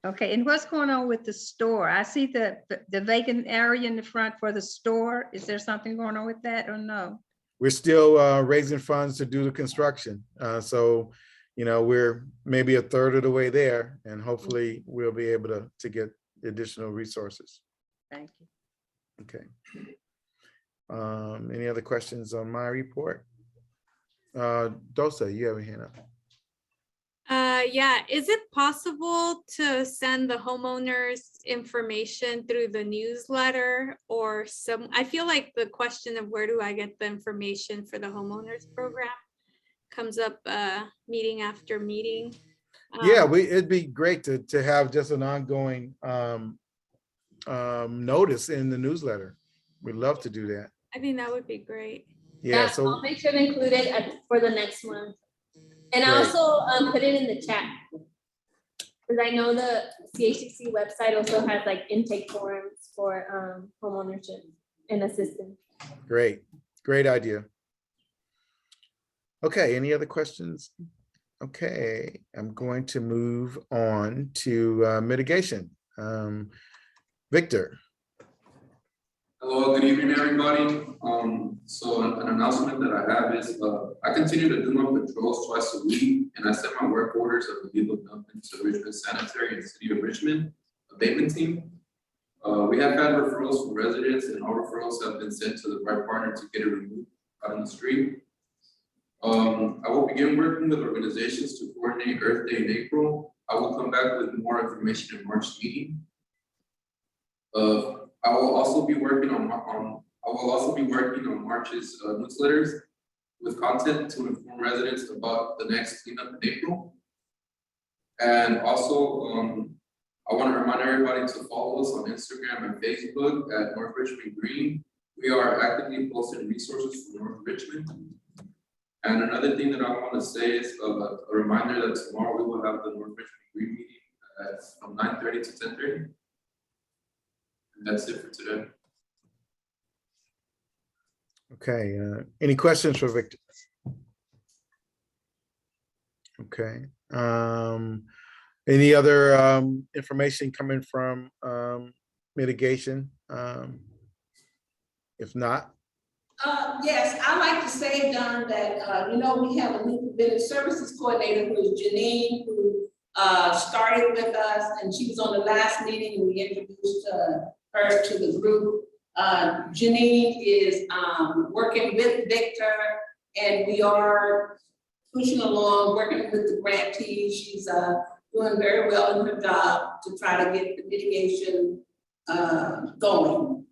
Okay, and what's going on with the store? I see the vacant area in the front for the store. Is there something going on with that or no? We're still raising funds to do the construction. So, we're maybe a third of the way there and hopefully we'll be able to get additional resources. Thank you. Okay. Any other questions on my report? Dosa, you have a hand up. Yeah, is it possible to send the homeowners information through the newsletter or I feel like the question of where do I get the information for the homeowners program comes up meeting after meeting. Yeah, it'd be great to have just an ongoing notice in the newsletter. We'd love to do that. I think that would be great. Yeah, so I'll make sure to include it for the next month. And Great. also put it in the chat. Because I know the CHCC website also has like intake forms for homeownership and assistance. great idea. Okay, any other questions? Okay, I'm going to move on to mitigation. Victor. Hello, good evening, everybody. So an announcement that I have is I continue to do my patrols twice a week, and I send my work orders of illegal dumping to Richmond Sanitary and City of Richmond abatement team. We have had referrals from residents, and all referrals have been sent to the right partner to get it removed out on the street. I will begin working with organizations to coordinate Earth Day in April. I will come back with more information in March meeting. I will also be working on March's newsletters with content to inform residents about the next cleanup in April. And also, I want to remind everybody to follow us on Instagram and Facebook at North Richmond Green. We are actively posting resources for North Richmond. And another thing that I want to say is a reminder that tomorrow we will have the North Richmond Green meeting from 9:30 to 10:30. And that's it for today. Okay, any questions for Victor? Okay. Any other information coming from mitigation? If not. Yes, I like to say, Don, that, we have a new business services coordinator who is Janine, who started with us, and she was on the last meeting and we introduced her to the group. Janine is working with Victor, and we are pushing along, working with the grantees. She's doing very well in her job to try to get the mitigation going.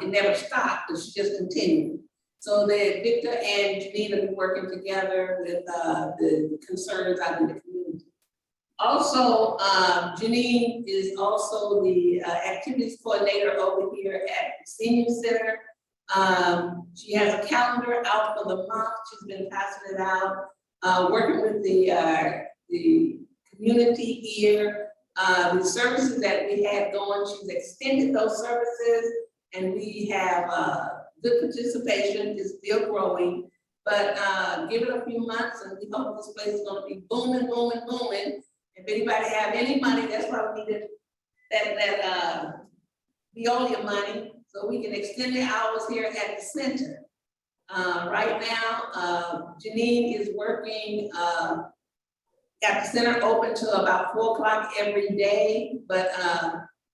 It never stopped, but she just continued. So that Victor and Janine have been working together with the concerns out in the community. Also, Janine is also the activities coordinator over here at the Senior Center. She has a calendar out for the month. She's been passing it out, working with the community here. The services that we had going, she's extended those services, and we have good participation. Is still growing, but give it a few months, and we hope this place is going to be booming, booming, booming. If anybody have any money, that's why we needed that Veolia money, so we can extend the hours here at the center. Right now, Janine is working got the center open till about 4 o'clock every day, but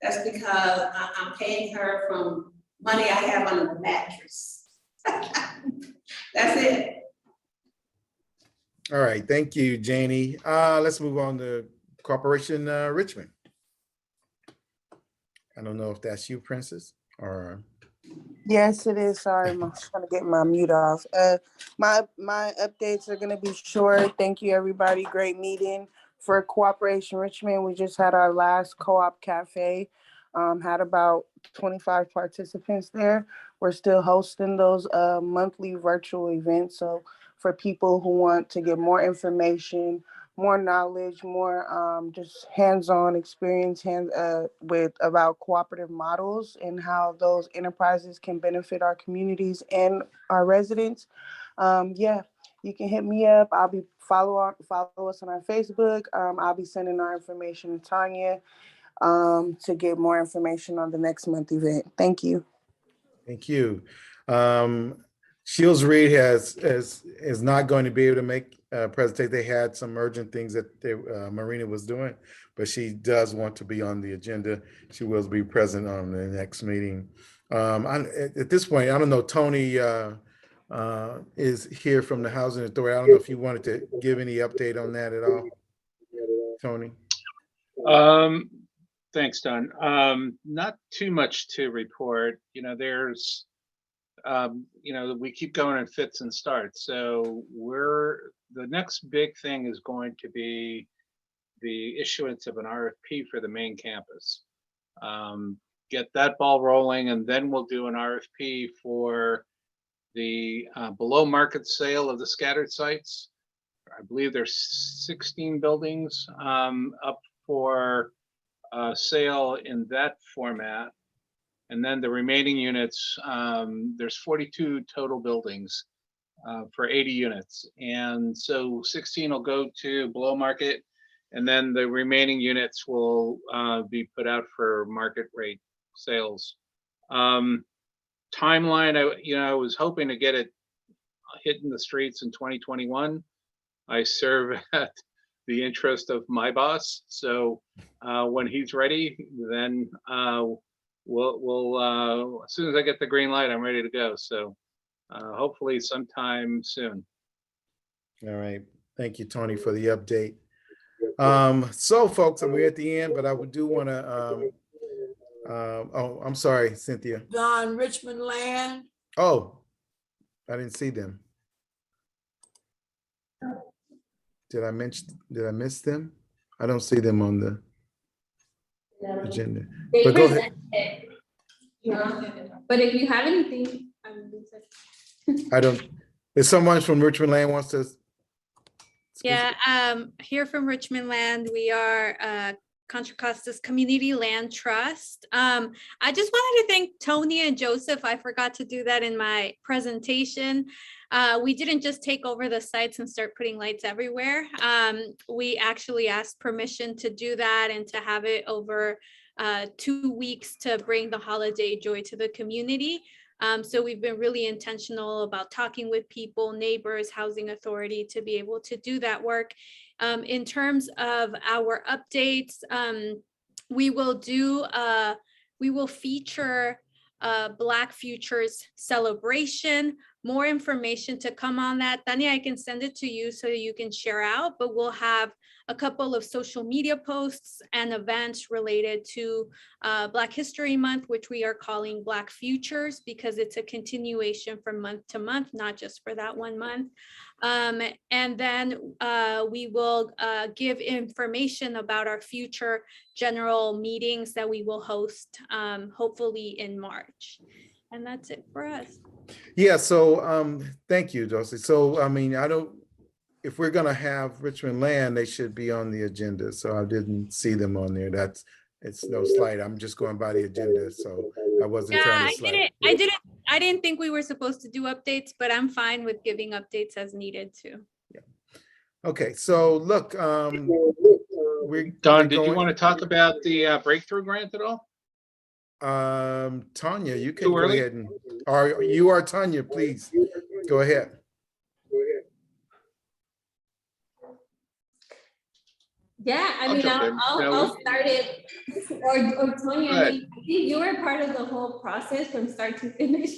that's because I'm paying her from money I have under the mattress. That's it. All right, thank you, Janie. Let's move on to Corporation Richmond. I don't know if that's you, Princess, or Yes, it is. Sorry, I'm trying to get my mute off. My updates are gonna be short. Thank you, everybody. Great meeting for Cooperation Richmond. We just had our last co-op cafe. Had about 25 participants there. We're still hosting those monthly virtual events. So for people who want to get more information, more knowledge, more just hands-on experience with about cooperative models and how those enterprises can benefit our communities and our residents. Yeah, you can hit me up. I'll be follow us on our Facebook. I'll be sending our information to Tanya to get more information on the next month event. Thank you. thank you. Shields Reed is not going to be able to make a presentation. They had some urgent things that Marina was doing, but she does want to be on the agenda. She will be present on the next meeting. At this point, I don't know, Tony is here from the Housing Authority. I don't know if you wanted to give any update on that at all, Tony. Thanks, Don. Not too much to report. There's we keep going in fits and starts. So the next big thing is going to be the issuance of an RFP for the main campus. Get that ball rolling, and then we'll do an RFP for the below market sale of the scattered sites. I believe there's 16 buildings up for sale in that format. And then the remaining units, there's 42 total buildings for 80 units. And so 16 will go to below market, and then the remaining units will be put out for market rate sales. Timeline, I was hoping to get it hitting the streets in 2021. I serve at the interest of my boss. So when he's ready, then we'll as soon as I get the green light, I'm ready to go. So hopefully sometime soon. All right. Thank you, Tony, for the update. So folks, we're at the end, but I do want to, oh, I'm sorry, Cynthia. Don, Richmond Land. Oh, I didn't see them. Did I miss them? I don't see them on the agenda. But go ahead. But if you have anything, I don't, if someone from Richmond Land wants to. Yeah, here from Richmond Land, we are Contra Costa's Community Land Trust. I just wanted to thank Tony and Joseph. I forgot to do that in my presentation. We didn't just take over the sites and start putting lights everywhere. We actually asked permission to do that and to have it over 2 weeks to bring the holiday joy to the community. So we've been really intentional about talking with people, neighbors, housing authority to be able to do that work. In terms of our updates, we will feature Black Futures celebration. More information to come on that. Tanya, I can send it to you so you can share out, but we'll have a couple of social media posts and events related to Black History Month, which we are calling Black Futures because it's a continuation from month to month, not just for that 1 month. And then we will give information about our future general meetings that we will host hopefully in March. And that's it for us. Yeah, so thank you, Dulcie. So I mean, if we're gonna have Richmond Land, they should be on the agenda. So I didn't see them on there. It's no slight. I'm just going by the agenda. So I wasn't trying to slight. I didn't think we were supposed to do updates, but I'm fine with giving updates as needed too. Yeah. Okay, so look, Don, did you want to talk about the breakthrough grant at all? Tanya, you can go ahead and, or you are Tanya, please go ahead. Yeah, I I'll mean, jump in. You know, I'll start it, or Tony, Go I ahead. mean, I think you were part of the whole process from start to finish.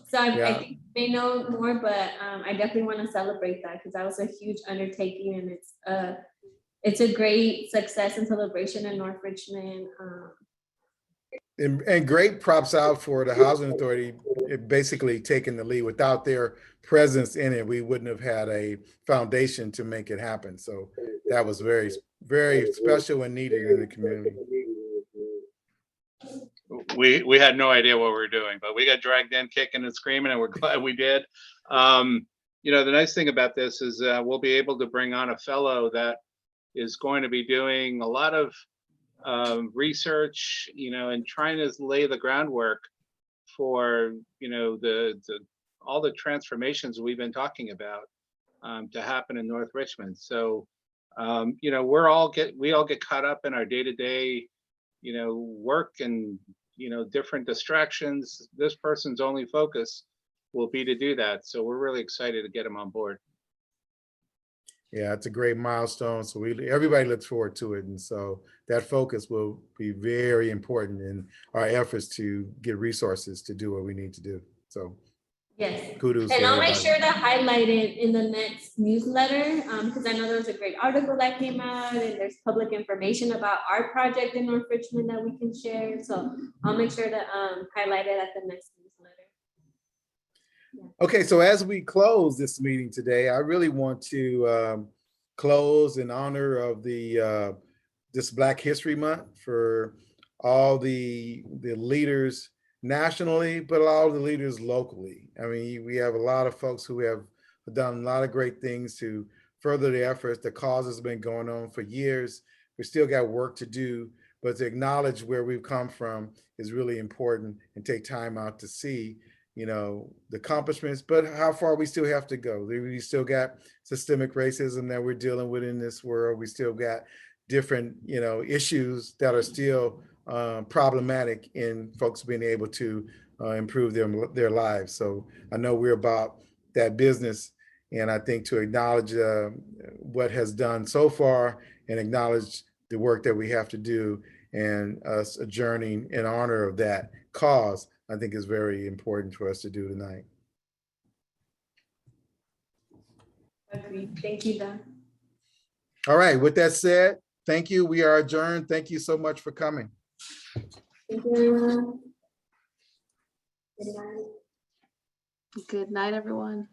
So I Yeah. think you may know more, but I definitely want to celebrate that because that was a huge undertaking and it's a great success and celebration in North Richmond. And great props out for the Housing Authority, basically taking the lead. Without their presence in it, we wouldn't have had a foundation to make it happen. So that was very, very special and needed in the community. We had no idea what we were doing, but we got dragged in kicking and screaming, and we're glad we did. You know, the nice thing about this is we'll be able to bring on a fellow that is going to be doing a lot of research, you know, and trying to lay the groundwork for, you know, all the transformations we've been talking about to happen in North Richmond. So, you know, we all get caught up in our day-to-day, you know, work and, you know, different distractions. This person's only focus will be to do that. So we're really excited to get him on board. Yeah, it's a great milestone. So everybody looks forward to it. And so that focus will be very important in our efforts to get resources to do what we need to do. So Yes. kudos And to I'll make everybody. sure to highlight it in the next newsletter because I know there was a great article that came out and there's public information about our project in North Richmond that we can share. So I'll make sure to highlight it at the next newsletter. Okay, so as we close this meeting today, I really want to close in honor of the this Black History Month for all the leaders nationally, but all the leaders locally. I mean, we have a lot of folks who have done a lot of great things to further the efforts. The cause has been going on for years. We still got work to do, but to acknowledge where we've come from is really important and take time out to see, you know, the accomplishments, but how far we still have to go. We still got systemic racism that we're dealing with in this world. We still got different, you know, issues that are still problematic in folks being able to improve their lives. So I know we're about that business. And I think to acknowledge what has done so far and acknowledge the work that we have to do and us adjourning in honor of that cause, I think is very important for us to do tonight. Agreed. Thank you, Don. All right, with that said, thank you. We are adjourned. Thank you so much for coming. Thank you, everyone. Good night. Good night, everyone.